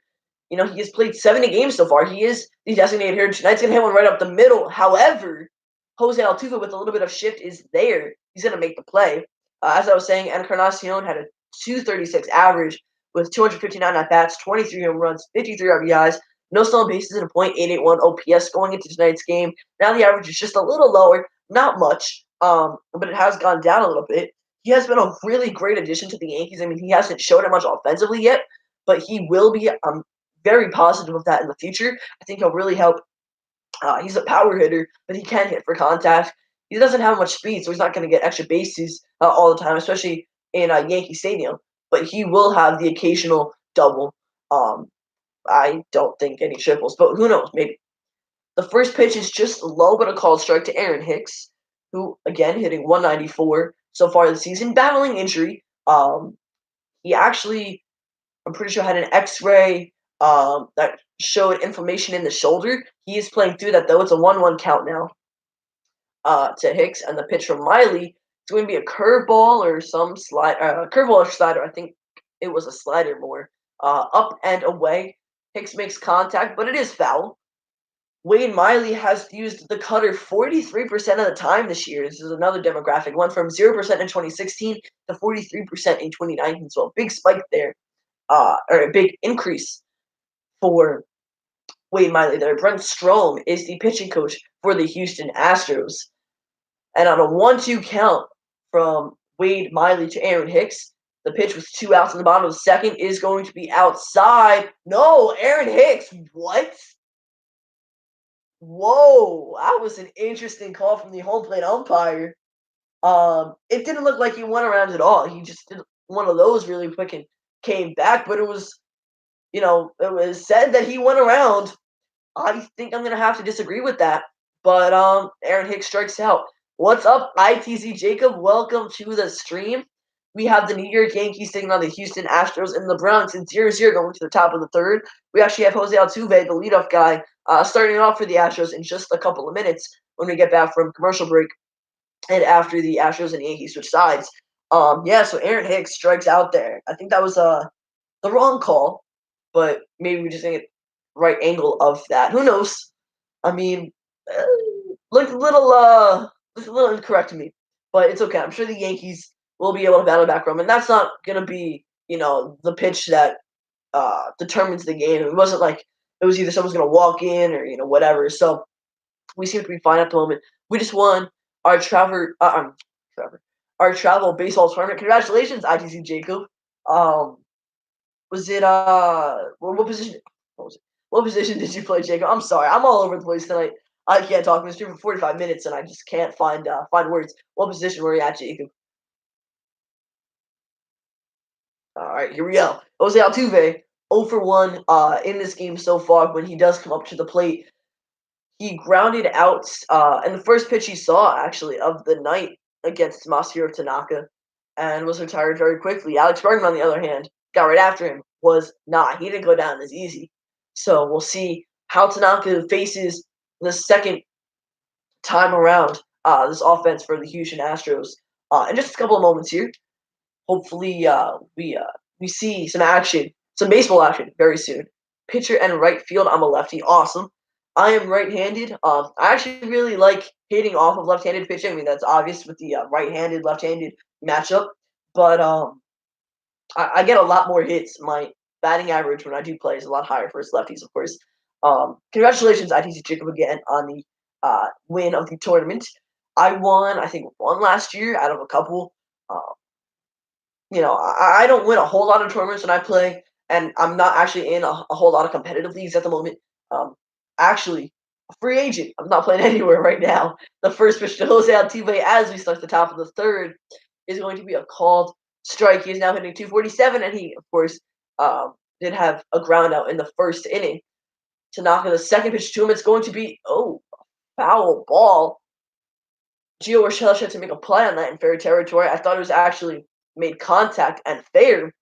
he has played 70 games so far. He is the designated hitter. Tonight's going to hit one right up the middle. However, Jose Altuve with a little bit of shift is there. He's going to make the play. As I was saying, Encarnacion had a 236 average with 259 at-bats, 23 home runs, 53 RBIs, no stolen bases, and a .881 OPS going into tonight's game. Now the average is just a little lower. Not much, but it has gone down a little bit. He has been a really great addition to the Yankees. I mean, he hasn't shown it much offensively yet, but he will be. I'm very positive of that in the future. I think he'll really help. He's a power hitter, but he can hit for contact. He doesn't have much speed, so he's not going to get extra bases all the time, especially in Yankee Stadium. But he will have the occasional double. I don't think any triples, but who knows? Maybe. The first pitch is just low, but a called strike to Aaron Hicks, who, again, hitting 194 so far this season, battling injury. He actually, I'm pretty sure, had an X-ray that showed inflammation in the shoulder. He is playing through that, though. It's a 1-1 count now to Hicks. And the pitch from Miley, it's going to be a curveball or some curveball or slider. I think it was a slider more. Up and away. Hicks makes contact, but it is foul. Wade Miley has used the cutter 43% of the time this year. This is another demographic. Went from 0% in 2016 to 43% in 2019. So a big spike there, or a big increase for Wade Miley there. Brent Strom is the pitching coach for the Houston Astros. And on a 1-2 count from Wade Miley to Aaron Hicks, the pitch with 2 outs in the bottom of the second is going to be outside. No, Aaron Hicks, what? Whoa, that was an interesting call from the home plate umpire. It didn't look like he went around at all. He just did one of those really quick and came back, but it was said that he went around. I think I'm gonna have to disagree with that. But Aaron Hicks strikes out. What's up, ITZ Jacob? Welcome to the stream. We have the New York Yankees taking on the Houston Astros in the Bronx. It's 0-0 going to the top of the third. We actually have Jose Altuve, the leadoff guy, starting off for the Astros in just a couple of minutes when we get back from commercial break and after the Astros and Yankees switch sides. So Aaron Hicks strikes out there. I think that was the wrong call, but maybe we just didn't get the right angle of that. Who knows? I mean, looked a little incorrect to me, but it's okay. I'm sure the Yankees will be able to battle back from, and that's not gonna be the pitch that determines the game. It wasn't like it was either someone's gonna walk in or whatever. So we seem to be fine at the moment. We just won our travel baseball tournament. Congratulations, ITC Jacob. Was it what position? What was it? What position did you play, Jacob? I'm sorry, I'm all over the place tonight. I can't talk in the stream for 45 minutes, and I just can't find words. What position were you at, Jacob? All right, here we go. Jose Altuve, 0 for 1 in this game so far. When he does come up to the plate, he grounded out, and the first pitch he saw, actually, of the night against Masahiro Tanaka, and was retired very quickly. Alex Bergman, on the other hand, got right after him, was not. He didn't go down as easy. So we'll see how Tanaka faces the second time around this offense for the Houston Astros in just a couple of moments here. Hopefully, we see some action, some baseball action very soon. pitcher and right field. I'm a lefty. Awesome. I am right-handed. I actually really like hitting off of left-handed pitching. I mean, that's obvious with the right-handed, left-handed matchup. But I get a lot more hits. My batting average when I do play is a lot higher for us lefties, of course. Congratulations, ITC Jacob, again on the win of the tournament. I won, I think, one last year out of a couple. Uh, I don't win a whole lot of tournaments when I play, and I'm not actually in a whole lot of competitive leagues at the moment. Um, actually, a free agent. I'm not playing anywhere right now. The first pitch to Jose Altuve as we start the top of the third is going to be a called strike. He is now hitting 247, and he, of course, did have a ground out in the first inning. Tanaka, the second pitch to him, it's going to be, foul ball. Gio Urshela had to make a play on that in fair territory. I thought it was actually made contact and fair,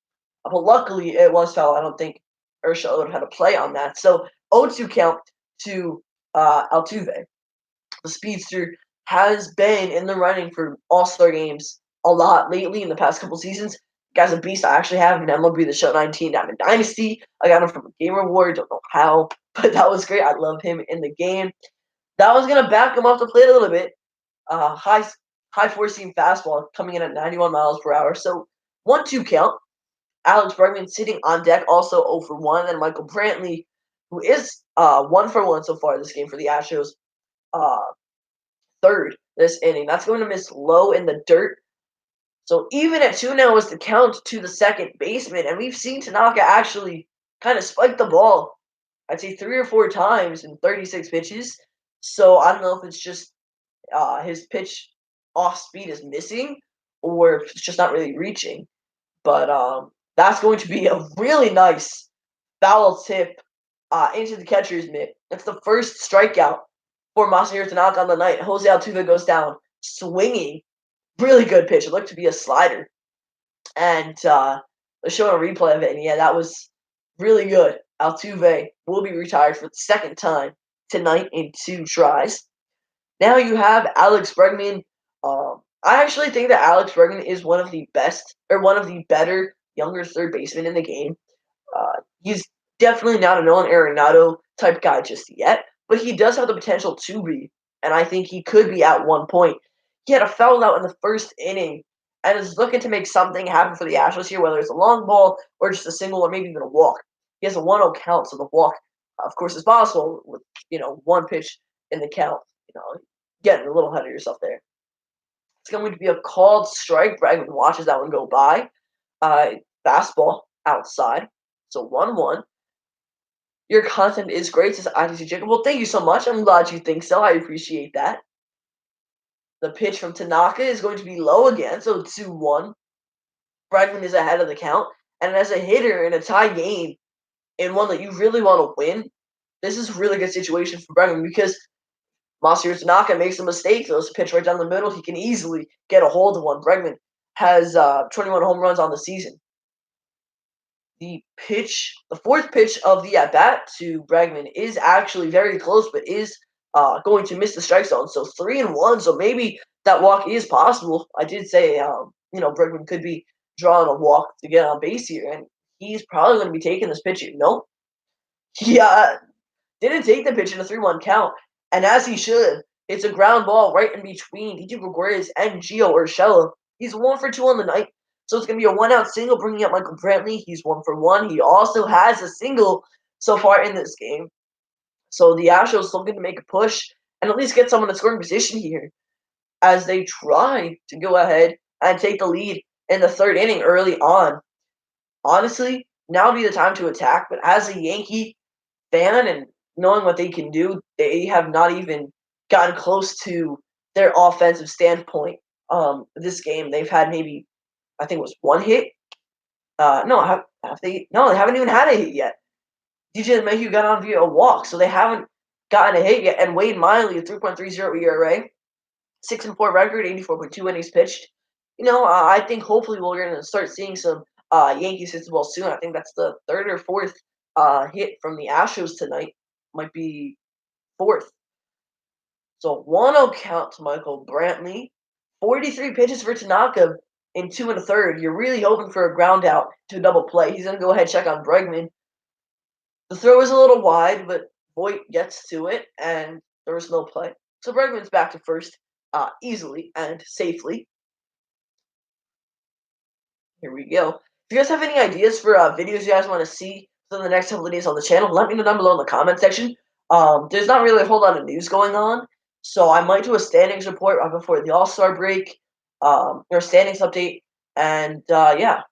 but luckily it was foul. I don't think Urshela would have had a play on that. So 0-2 count to Altuve. The speedster has been in the running for All-Star games a lot lately in the past couple seasons. Guy's a beast. I actually have him in MLB The Show 19 Diamond Dynasty. I got him from a Game Award. Don't know how, but that was great. I love him in the game. That was going to back him off the plate a little bit. High four seam fastball coming in at 91 miles per hour. So 1-2 count. Alex Bregman sitting on deck, also 0 for 1. And Michael Brantley, who is 1 for 1 so far this game for the Astros, uh, third this inning. That's going to miss low in the dirt. So even at 2 now is the count to the second baseman. And we've seen Tanaka actually kind of spike the ball, I'd say 3 or 4 times in 36 pitches. So I don't know if it's just his pitch off speed is missing or if it's just not really reaching. But that's going to be a really nice foul tip into the catcher's mitt. It's the first strikeout for Masahiro Tanaka on the night. Jose Altuve goes down swinging. Really good pitch. It looked to be a slider. And they're showing a replay of it. And yeah, that was really good. Altuve will be retired for the second time tonight in 2 tries. Now you have Alex Bregman. I actually think that Alex Bregman is one of the best or one of the better younger third basemen in the game. He's definitely not a Nolan Arenado type guy just yet, but he does have the potential to be, and I think he could be at one point. He had a foul out in the first inning and is looking to make something happen for the Astros here, whether it's a long ball or just a single or maybe even a walk. He has a 1-0 count, so the walk, of course, is possible with one pitch in the count. Getting a little ahead of yourself there. It's going to be a called strike. Bregman watches that one go by. Fastball outside. So 1-1. Your content is great, says ITC Jacob. Well, thank you so much. I'm glad you think so. I appreciate that. The pitch from Tanaka is going to be low again, so 2-1. Bregman is ahead of the count. And as a hitter in a tie game, in one that you really want to win, this is a really good situation for Bregman because Masahiro Tanaka makes a mistake, throws a pitch right down the middle. He can easily get a hold of one. Bregman has 21 home runs on the season. The fourth pitch of the at-bat to Bregman is actually very close, but is going to miss the strike zone. So 3-1, so maybe that walk is possible. I did say, Bregman could be drawing a walk to get on base here, and he's probably going to be taking this pitch. Nope. Yeah, didn't take the pitch in a 3-1 count, and as he should. It's a ground ball right in between Didi Gregorius and Gio Urshela. He's 1 for 2 on the night, so it's going to be a 1-out single, bringing up Michael Brantley. He's 1 for 1. He also has a single so far in this game. So the Astros looking to make a push and at least get someone in scoring position here as they try to go ahead and take the lead in the third inning early on. Honestly, now would be the time to attack, but as a Yankee fan and knowing what they can do, they have not even gotten close to their offensive standpoint. This game, they've had maybe, I think it was 1 hit. No, have they? No, they haven't even had a hit yet. DJ LeMahieu got on via a walk, so they haven't gotten a hit yet. And Wade Miley, a 3.30 ERA, 6-4 record, 84.2 innings pitched. I think hopefully we're going to start seeing some Yankees hit the ball soon. I think that's the third or fourth hit from the Astros tonight. Might be fourth. So 1-0 count to Michael Brantley. 43 pitches for Tanaka in 2 1/3. You're really hoping for a ground out to a double play. He's going to go ahead and check on Bregman. The throw is a little wide, but Voit gets to it, and there was no play. So Bregman's back to first easily and safely. Here we go. If you guys have any ideas for videos you guys want to see for the next couple of days on the channel, let me know down below in the comment section. There's not really a whole lot of news going on, so I might do a standings report right before the All-Star break, or standings update, and yeah.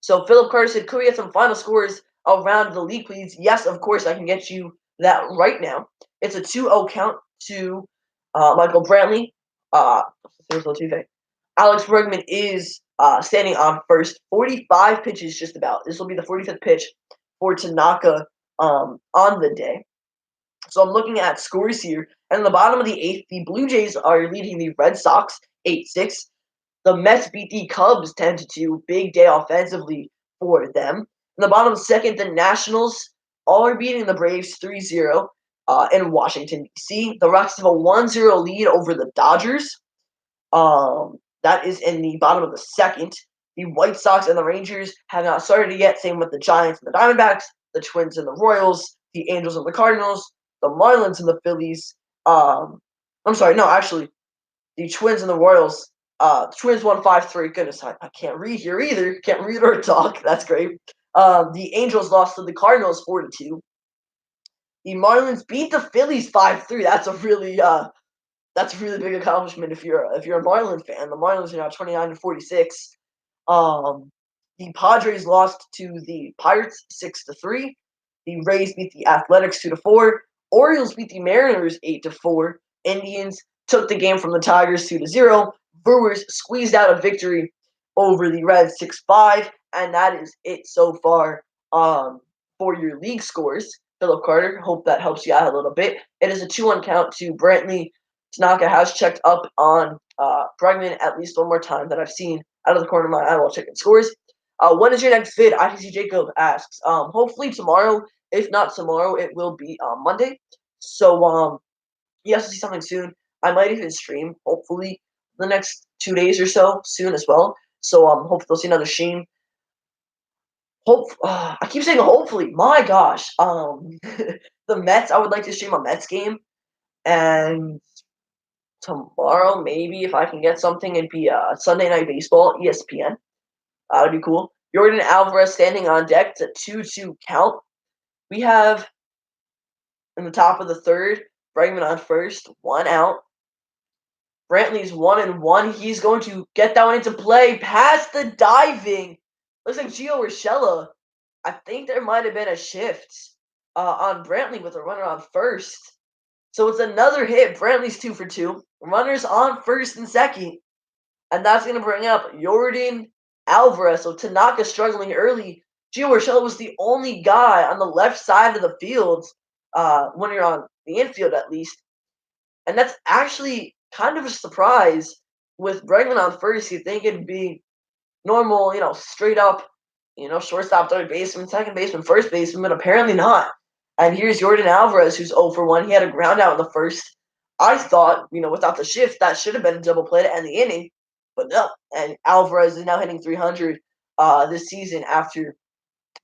So Philip Carter said, could we get some final scores around the league, please? Yes, of course, I can get you that right now. It's a 2-0 count to Michael Brantley. There's no two. Alex Bregman is standing on first. 45 pitches just about. This will be the 45th pitch for Tanaka on the day. So I'm looking at scores here. And in the bottom of the 8th, the Blue Jays are leading the Red Sox 8-6. The Mets beat the Cubs 10-2. Big day offensively for them. In the bottom of the 2nd, the Nationals are beating the Braves 3-0 in Washington, D.C. The Rockies have a 1-0 lead over the Dodgers. That is in the bottom of the 2nd. The White Sox and the Rangers have not started yet. Same with the Giants and the Diamondbacks, the Twins and the Royals, the Angels and the Cardinals, the Marlins and the Phillies. I'm sorry, no, actually, the Twins and the Royals. Twins won 5-3. Goodness, I can't read here either. Can't read or talk. That's great. The Angels lost to the Cardinals 4-2. The Marlins beat the Phillies 5-3. That's a really big accomplishment if you're a Marlins fan. The Marlins are now 29-46. The Padres lost to the Pirates 6-3. The Rays beat the Athletics 2-4. Orioles beat the Mariners 8-4. Indians took the game from the Tigers 2-0. Brewers squeezed out a victory over the Reds 6-5, and that is it so far for your league scores. Philip Carter, hope that helps you out a little bit. It is a 2-1 count to Brantley. Tanaka has checked up on Bregman at least one more time that I've seen out of the corner of my eye while checking scores. When is your next vid? ITC Jacob asks. Hopefully tomorrow. If not tomorrow, it will be Monday. So you have to see something soon. I might even stream, hopefully, the next 2 days or so soon as well. So hopefully we'll see another stream. I keep saying hopefully. My gosh. The Mets. I would like to stream a Mets game, and tomorrow maybe if I can get something, it'd be Sunday Night Baseball, ESPN. That would be cool. Jordan Alvarez standing on deck. It's a 2-2 count. We have in the top of the 3rd, Bregman on first, 1 out. Brantley's 1-1. He's going to get that one into play past the diving. Looks like Gio Urshela. I think there might have been a shift on Brantley with a runner on first. So it's another hit. Brantley's 2 for 2. Runners on first and second. And that's going to bring up Jordan Alvarez. So Tanaka struggling early. Gio Urshela was the only guy on the left side of the field when you're on the infield at least. And that's actually kind of a surprise with Bregman on first. You'd think it'd be normal, straight up, shortstop, third baseman, second baseman, first baseman, but apparently not. And here's Jordan Alvarez, who's 0 for 1. He had a ground out in the first. I thought, without the shift, that should have been a double play to end the inning, but no. And Alvarez is now hitting 300 this season after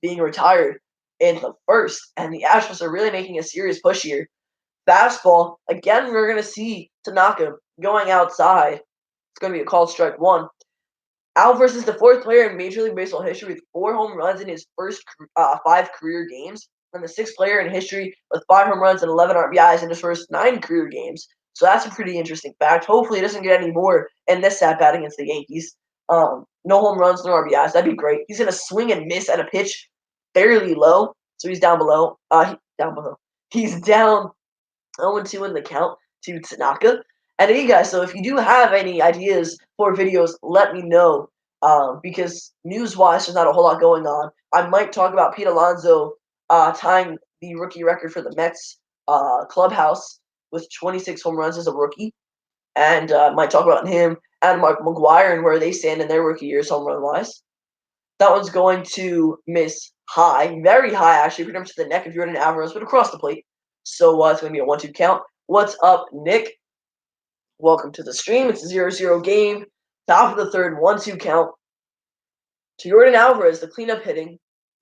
being retired in the first. And the Astros are really making a serious push here. Fastball, again, we're going to see Tanaka going outside. It's going to be a called strike 1. Alvarez is the 4th player in Major League Baseball history with 4 home runs in his first 5 career games, and the 6th player in history with 5 home runs and 11 RBIs in his first 9 career games. So that's a pretty interesting fact. Hopefully, it doesn't get any more in this at-bat against the Yankees. No home runs, no RBIs. That'd be great. He's going to swing and miss at a pitch fairly low, so he's down below. He's down 0-2 in the count to Tanaka. And hey guys, so if you do have any ideas for videos, let me know. Because news-wise, there's not a whole lot going on. I might talk about Pete Alonso tying the rookie record for the Mets clubhouse with 26 home runs as a rookie. And might talk about him and Mark McGwire and where they stand in their rookie years home run-wise. That one's going to miss high, very high actually, pretty much to the neck of Jordan Alvarez, but across the plate. So it's going to be a 1-2 count. What's up, Nick? Welcome to the stream. It's a 0-0 game. Top of the 3rd, 1-2 count. To Jordan Alvarez, the cleanup hitting.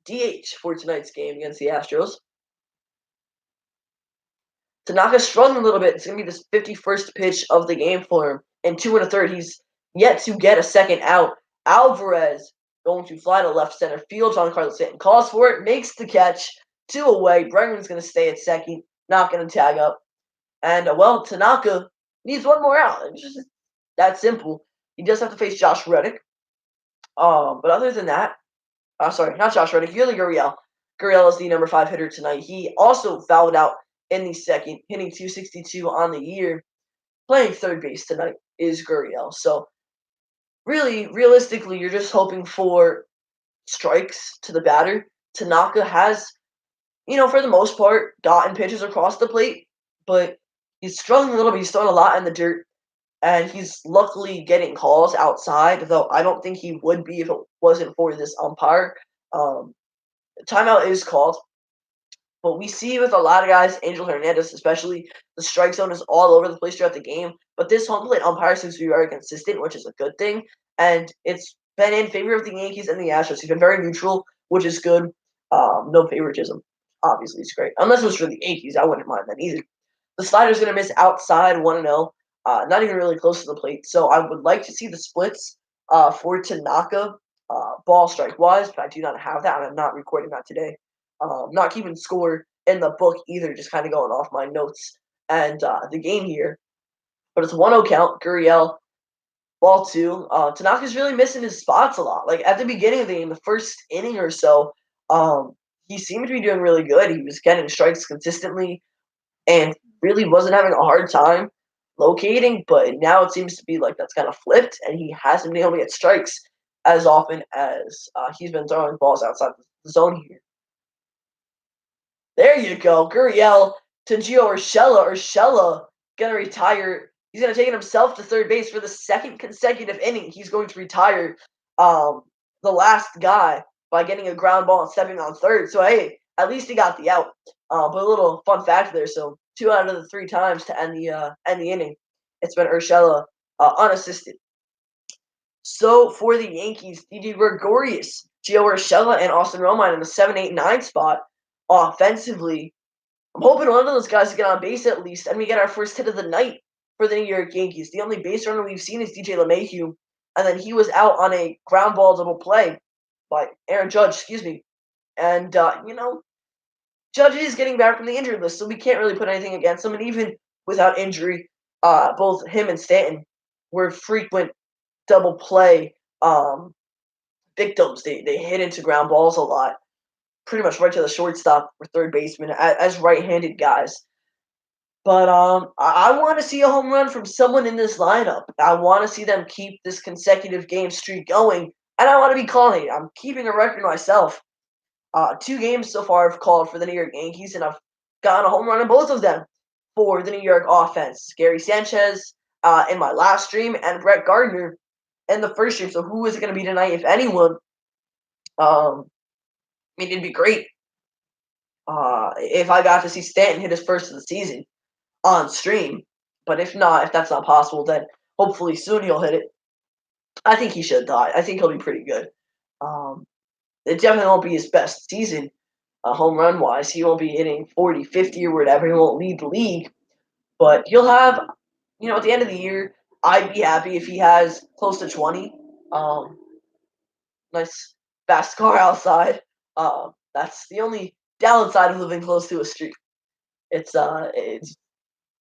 DH for tonight's game against the Astros. Tanaka's struggling a little bit. It's going to be this 51st pitch of the game for him. And 2 1/3. He's yet to get a second out. Alvarez going to fly to left center field. Giancarlo Stanton calls for it, makes the catch. 2 away. Bregman's going to stay at second, not going to tag up. And, Tanaka needs one more out. It's just that simple. He does have to face Josh Reddick. But other than that, sorry, not Josh Reddick, Yuli Gurriel. Gurriel is the number 5 hitter tonight. He also fouled out in the second, hitting 262 on the year. Playing third base tonight is Gurriel. So, really, realistically, you're just hoping for strikes to the batter. Tanaka has, for the most part, gotten pitches across the plate, but he's struggling a little bit. He's throwing a lot in the dirt, and he's luckily getting calls outside, though I don't think he would be if it wasn't for this umpire. Timeout is called. But we see with a lot of guys, Angel Hernandez especially, the strike zone is all over the place throughout the game. But this home plate umpire seems to be very consistent, which is a good thing. And it's been in favor of the Yankees and the Astros. He's been very neutral, which is good. No favoritism. Obviously, it's great. Unless it was for the Yankees, I wouldn't mind that either. The slider's going to miss outside 1-0. Not even really close to the plate. So I would like to see the splits for Tanaka ball strike wise, but I do not have that, and I'm not recording that today. Not keeping score in the book either, just kind of going off my notes and the game here. But it's a 1-0 count. Gurriel, ball 2. Tanaka's really missing his spots a lot. Like at the beginning of the game, the first inning or so, he seemed to be doing really good. He was getting strikes consistently and really wasn't having a hard time locating. But now it seems to be like that's kind of flipped, and he hasn't been able to get strikes as often as he's been throwing balls outside the zone here. There you go. Gurriel to Gio Urshela. Urshela going to retire. He's going to take it himself to third base for the second consecutive inning. He's going to retire the last guy by getting a ground ball and stepping on third. So, hey, at least he got the out. But a little fun fact there. So, 2 out of the 3 times to end the inning, it's been Urshela unassisted. So, for the Yankees, Didi Gregorius, Gio Urshela, and Austin Romine in the 7-8-9 spot. Offensively, I'm hoping one of those guys get on base at least, and we get our first hit of the night for the New York Yankees. The only base runner we've seen is DJ LeMahieu, and then he was out on a ground ball double play by Aaron Judge, And, Judge is getting back from the injury list, so we can't really put anything against him. And even without injury, both him and Stanton were frequent double play victims. They hit into ground balls a lot. Pretty much right to the shortstop or third baseman as right-handed guys. But I want to see a home run from someone in this lineup. I want to see them keep this consecutive game streak going, and I want to be calling it. I'm keeping a record myself. 2 games so far I've called for the New York Yankees, and I've gotten a home run in both of them for the New York offense. Gary Sanchez in my last stream, and Brett Gardner in the first stream. So who is it going to be tonight, if anyone? It'd be great if I got to see Stanton hit his first of the season on stream. But if that's not possible, then hopefully soon he'll hit it. I think he should, though. I think he'll be pretty good. It definitely won't be his best season home run-wise. He won't be hitting 40, 50 or whatever. He won't lead the league. But he'll have, at the end of the year, I'd be happy if he has close to 20. Nice fast car outside. That's the only downside of living close to a street. It's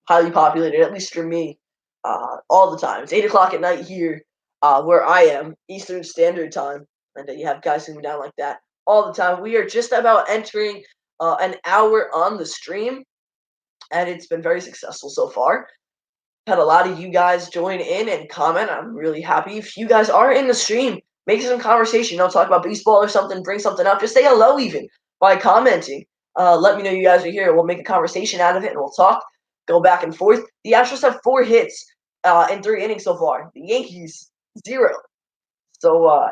highly populated, at least for me, all the time. It's 8 o'clock at night here, where I am, Eastern Standard Time, and you have guys moving down like that all the time. We are just about entering an hour on the stream, and it's been very successful so far. Had a lot of you guys join in and comment. I'm really happy. If you guys are in the stream, make some conversation. Talk about baseball or something. Bring something up. Just say hello even by commenting. Let me know you guys are here. We'll make a conversation out of it, and we'll talk, go back and forth. The Astros have 4 hits in 3 innings so far. The Yankees, 0. So,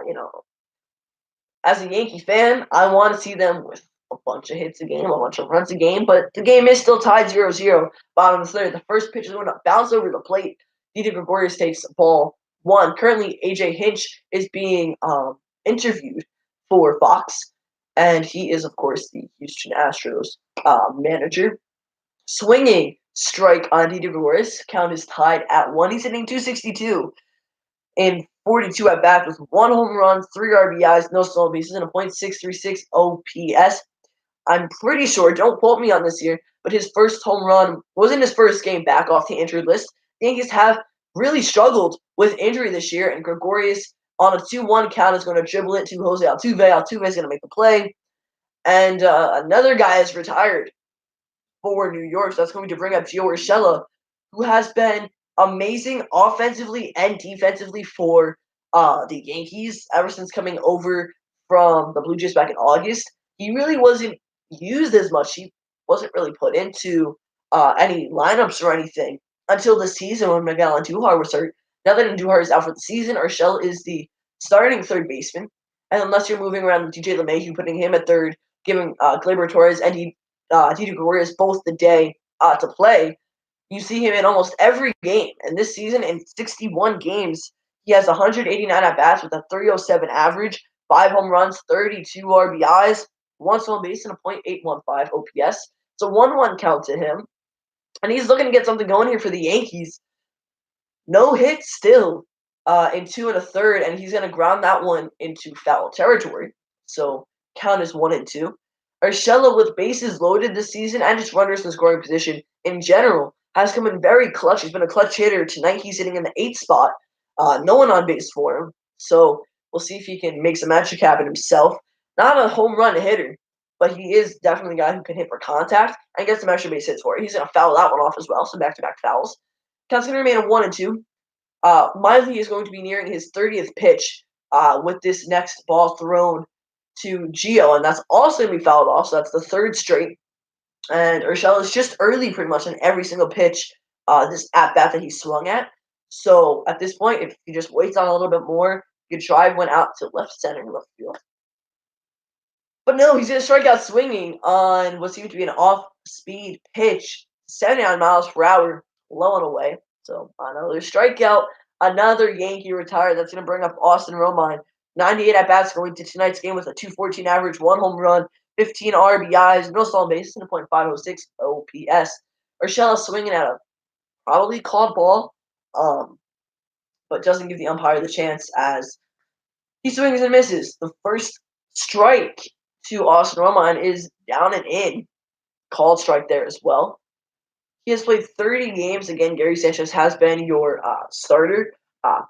as a Yankee fan, I want to see them with a bunch of hits a game, a bunch of runs a game, but the game is still tied 0-0, bottom of the third. The first pitch is going to bounce over the plate. Didi Gregorius takes ball 1. Currently, AJ Hinch is being interviewed for Fox, and he is, of course, the Houston Astros manager. Swinging strike on Didi Gregorius. Count is tied at 1. He's hitting 262 in 42 at bats with 1 home run, 3 RBIs, no stolen bases, and a .636 OPS. I'm pretty sure, don't quote me on this year, but his first home run was in his first game back off the injured list. The Yankees have really struggled with injury this year, and Gregorius on a 2-1 count is going to dribble it to Jose Altuve. Altuve is going to make the play, and another guy is retired for New York, so that's going to bring up Gio Urshela, who has been amazing offensively and defensively for the Yankees ever since coming over from the Blue Jays back in August. He really wasn't used as much. He wasn't really put into any lineups or anything until the season when Miguel Andujar was hurt. Now that Andujar is out for the season, Urshela is the starting third baseman. And unless you're moving around DJ LeMahieu, putting him at third, giving Gleyber Torres and Didi Gregorius both the day to play, you see him in almost every game. And this season, in 61 games, he has 189 at bats with a 307 average, 5 home runs, 32 RBIs, 1 stolen base, and a .815 OPS. It's a 1-1 count to him. And he's looking to get something going here for the Yankees. No hits still in 2 1/3, and he's going to ground that one into foul territory. So count is 1-2. Urshela, with bases loaded this season and just runners in scoring position in general, has come in very clutch. He's been a clutch hitter. Tonight he's hitting in the 8th spot. No one on base for him. So we'll see if he can make some magic happen himself. Not a home run hitter, but he is definitely a guy who can hit for contact and get some extra base hits for it. He's going to foul that one off as well, so back-to-back fouls. Count's going to remain at 1-2. Miley is going to be nearing his 30th pitch with this next ball thrown to Gio, and that's also going to be fouled off, so that's the 3rd straight. And Urshela is just early pretty much on every single pitch this at-bat that he swung at. So at this point, if he just waits on a little bit more, he could drive one out to left center and left field. But no, he's going to strike out swinging on what seems to be an off-speed pitch, 79 miles per hour, low and away. So another strikeout, another Yankee retired. That's going to bring up Austin Romine. 98 at-bats going to tonight's game with a 214 average, 1 home run, 15 RBIs, no stolen bases, and a .506 OPS. Urshela swinging at a probably called ball, but doesn't give the umpire the chance as he swings and misses. The first strike to Austin Romine is down and in. Called strike there as well. He has played 30 games. Again, Gary Sanchez has been your starter,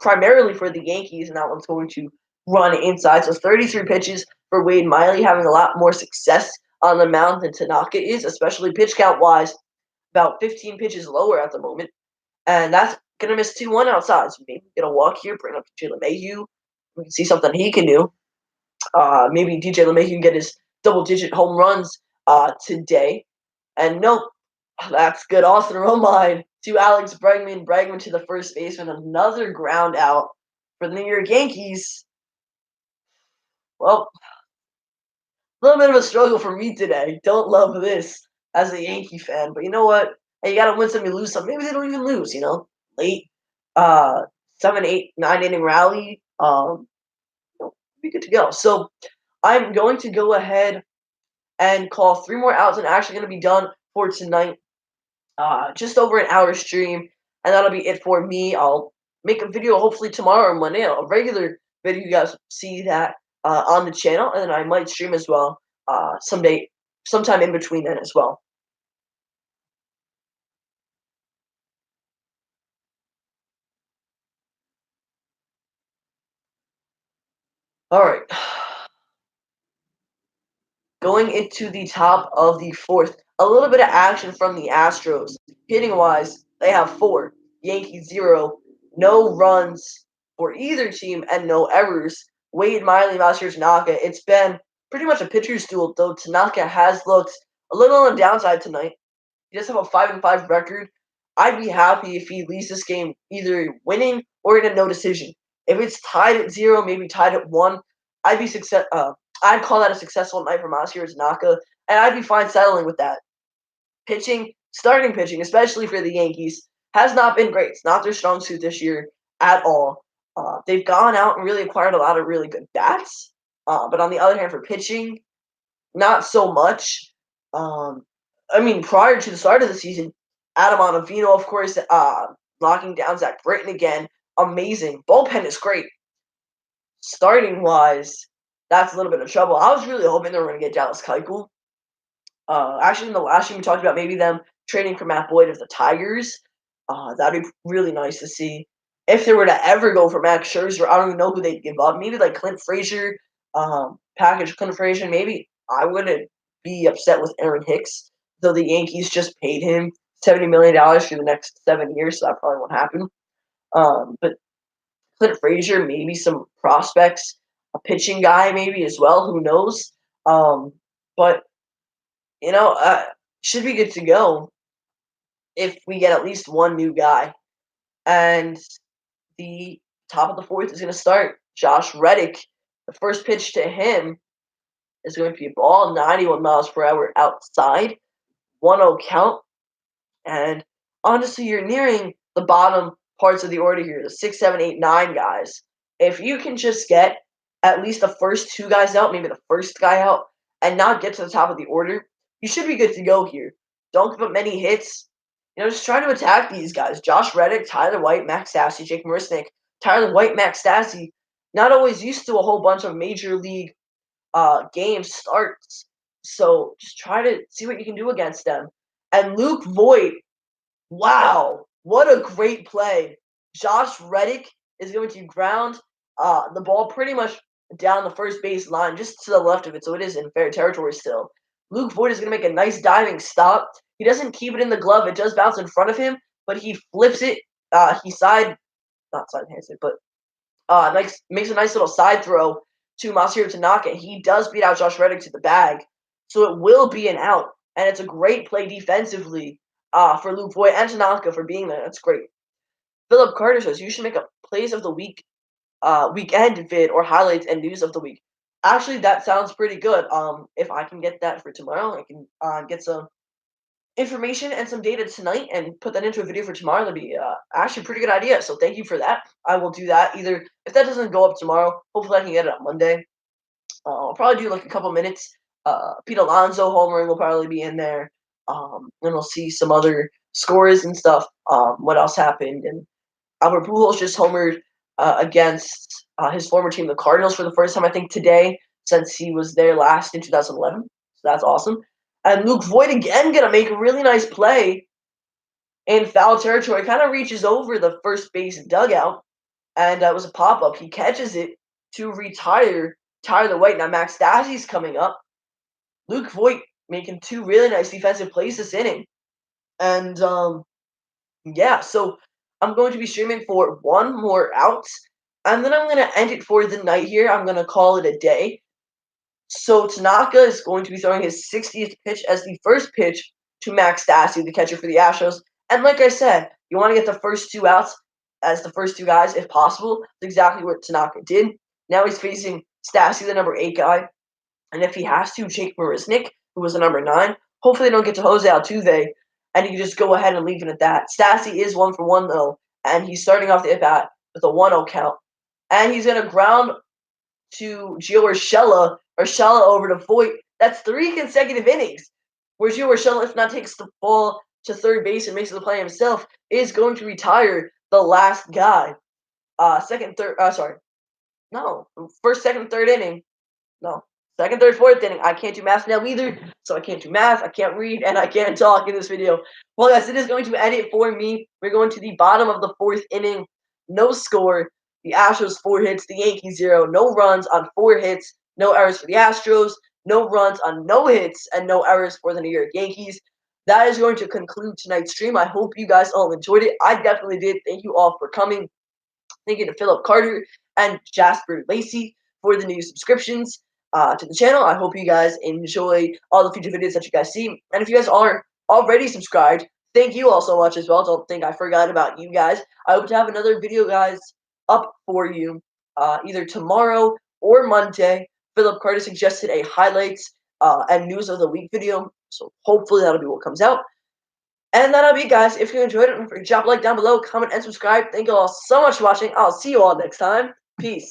primarily for the Yankees, and that one's going to run inside. So 33 pitches for Wade Miley, having a lot more success on the mound than Tanaka is, especially pitch count-wise, about 15 pitches lower at the moment. And that's going to miss 2-1 outside. So maybe get a walk here, bring up DJ LeMahieu. We can see something he can do. Maybe DJ LeMahieu can get his double-digit home runs today. And nope, that's good. Austin Romine to Alex Bregman. Bregman to the first baseman. Another ground out for the New York Yankees. Well, a little bit of a struggle for me today. Don't love this as a Yankee fan. But you know what? Hey, you got to win some, you lose some. Maybe they don't even lose, Late 7, 8, 9 inning rally. Be good to go. So I'm going to go ahead and call 3 more outs and actually going to be done for tonight. Just over an hour stream, and that'll be it for me. I'll make a video hopefully tomorrow or Monday, a regular video. You guys see that on the channel, and then I might stream as well sometime in between then as well. All right. Going into the top of the 4th, a little bit of action from the Astros. Hitting-wise, they have 4, Yankees 0, no runs for either team, and no errors. Wade Miley, Masahiro Tanaka. It's been pretty much a pitcher's duel, though Tanaka has looked a little on the downside tonight. He does have a 5-5 record. I'd be happy if he leaves this game either winning or in a no decision. If it's tied at 0, maybe tied at 1, I'd call that a successful night for Masahiro Tanaka, and I'd be fine settling with that. Starting pitching, especially for the Yankees, has not been great. It's not their strong suit this year at all. They've gone out and really acquired a lot of really good bats, but on the other hand, for pitching, not so much. Um, I mean, prior to the start of the season, Adam Ottavino, of course, knocking down Zach Britton again, amazing. Bullpen is great. Starting wise, that's a little bit of trouble. I was really hoping they were going to get Dallas Keuchel. Actually, in the last year, we talked about maybe them trading for Matt Boyd of the Tigers. That'd be really nice to see. If they were to ever go for Max Scherzer, I don't even know who they'd give up. Maybe like Clint Frazier, package Clint Frazier. Maybe I wouldn't be upset with Aaron Hicks, though the Yankees just paid him $70 million for the next 7 years, so that probably won't happen. But Clint Frazier, maybe some prospects, a pitching guy, maybe as well. Who knows? But you know, should be good to go if we get at least one new guy. And the top of the fourth is going to start. Josh Reddick, the first pitch to him is going to be a ball, 91 miles per hour outside, 1-0 count. And honestly, you're nearing the bottom parts of the order here, the 6, 7, 8, 9 guys. If you can just get at least the first two guys out, maybe the first guy out, and not get to the top of the order, you should be good to go here. Don't give up many hits. Just try to attack these guys. Josh Reddick, Tyler White, Max Stassi, Jake Marisnick. Tyler White, Max Stassi, not always used to a whole bunch of major league game starts. So just try to see what you can do against them. And Luke Voigt, wow, what a great play. Josh Reddick is going to ground the ball pretty much down the first base line, just to the left of it, so it is in fair territory still. Luke Voigt is going to make a nice diving stop. He doesn't keep it in the glove. It does bounce in front of him, but he flips it. He not side hands it, but makes a nice little side throw to Masahiro Tanaka. He does beat out Josh Reddick to the bag, so it will be an out. And it's a great play defensively for Luke Voigt and Tanaka for being there. That's great. Philip Carter says you should make a plays of the week, weekend vid or highlights and news of the week. Actually, that sounds pretty good. If I can get that for tomorrow, I can get some information and some data tonight and put that into a video for tomorrow. That'd be actually a pretty good idea. So thank you for that. I will do that. Either if that doesn't go up tomorrow, hopefully I can get it on Monday. I'll probably do like a couple minutes. Pete Alonso homering will probably be in there. And we'll see some other scores and stuff. What else happened? And Albert Pujols just homered against his former team, the Cardinals, for the first time I think today since he was there last in 2011. So that's awesome. And Luke Voigt again gonna make a really nice play in foul territory. Kind of reaches over the first base dugout, and it was a pop up. He catches it to retire Tyler White. Now Max Stassi's coming up. Luke Voigt making two really nice defensive plays this inning, and yeah. So I'm going to be streaming for one more out, and then I'm gonna end it for the night here. I'm gonna call it a day. So Tanaka is going to be throwing his 60th pitch as the first pitch to Max Stassi, the catcher for the Astros. And like I said, you want to get the first two outs as the first two guys if possible. That's exactly what Tanaka did. Now he's facing Stassi, the number 8 guy. And if he has to, Jake Marisnick, who was the number 9. Hopefully they don't get to Jose Altuve, and he can just go ahead and leave it at that. Stassi is 1 for 1, though, and he's starting off the at-bat with a 1-0 count. And he's going to ground to Gio Urshela over to Voigt. That's 3 consecutive innings where Gio Urshela, if not takes the ball to third base and makes the play himself, is going to retire the last guy. First, second, third inning. No, second, third, fourth inning. I can't do math now either, so I can't do math, I can't read, and I can't talk in this video. Well, guys, it is going to end it for me. We're going to the bottom of the 4th inning. No score. The Astros 4 hits, the Yankees 0. No runs on 4 hits, no errors for the Astros, no runs on no hits, and no errors for the New York Yankees. That is going to conclude tonight's stream. I hope you guys all enjoyed it. I definitely did. Thank you all for coming. Thank you to Philip Carter and Jasper Lacey for the new subscriptions to the channel. I hope you guys enjoy all the future videos that you guys see. And if you guys are already subscribed, thank you all so much as well. Don't think I forgot about you guys. I hope to have another video, guys, up for you either tomorrow or Monday. Philip Carter suggested a highlights and news of the week video, so hopefully that'll be what comes out. And that'll be it, guys. If you enjoyed it, don't forget to drop a like down below, comment, and subscribe. Thank you all so much for watching. I'll see you all next time. Peace.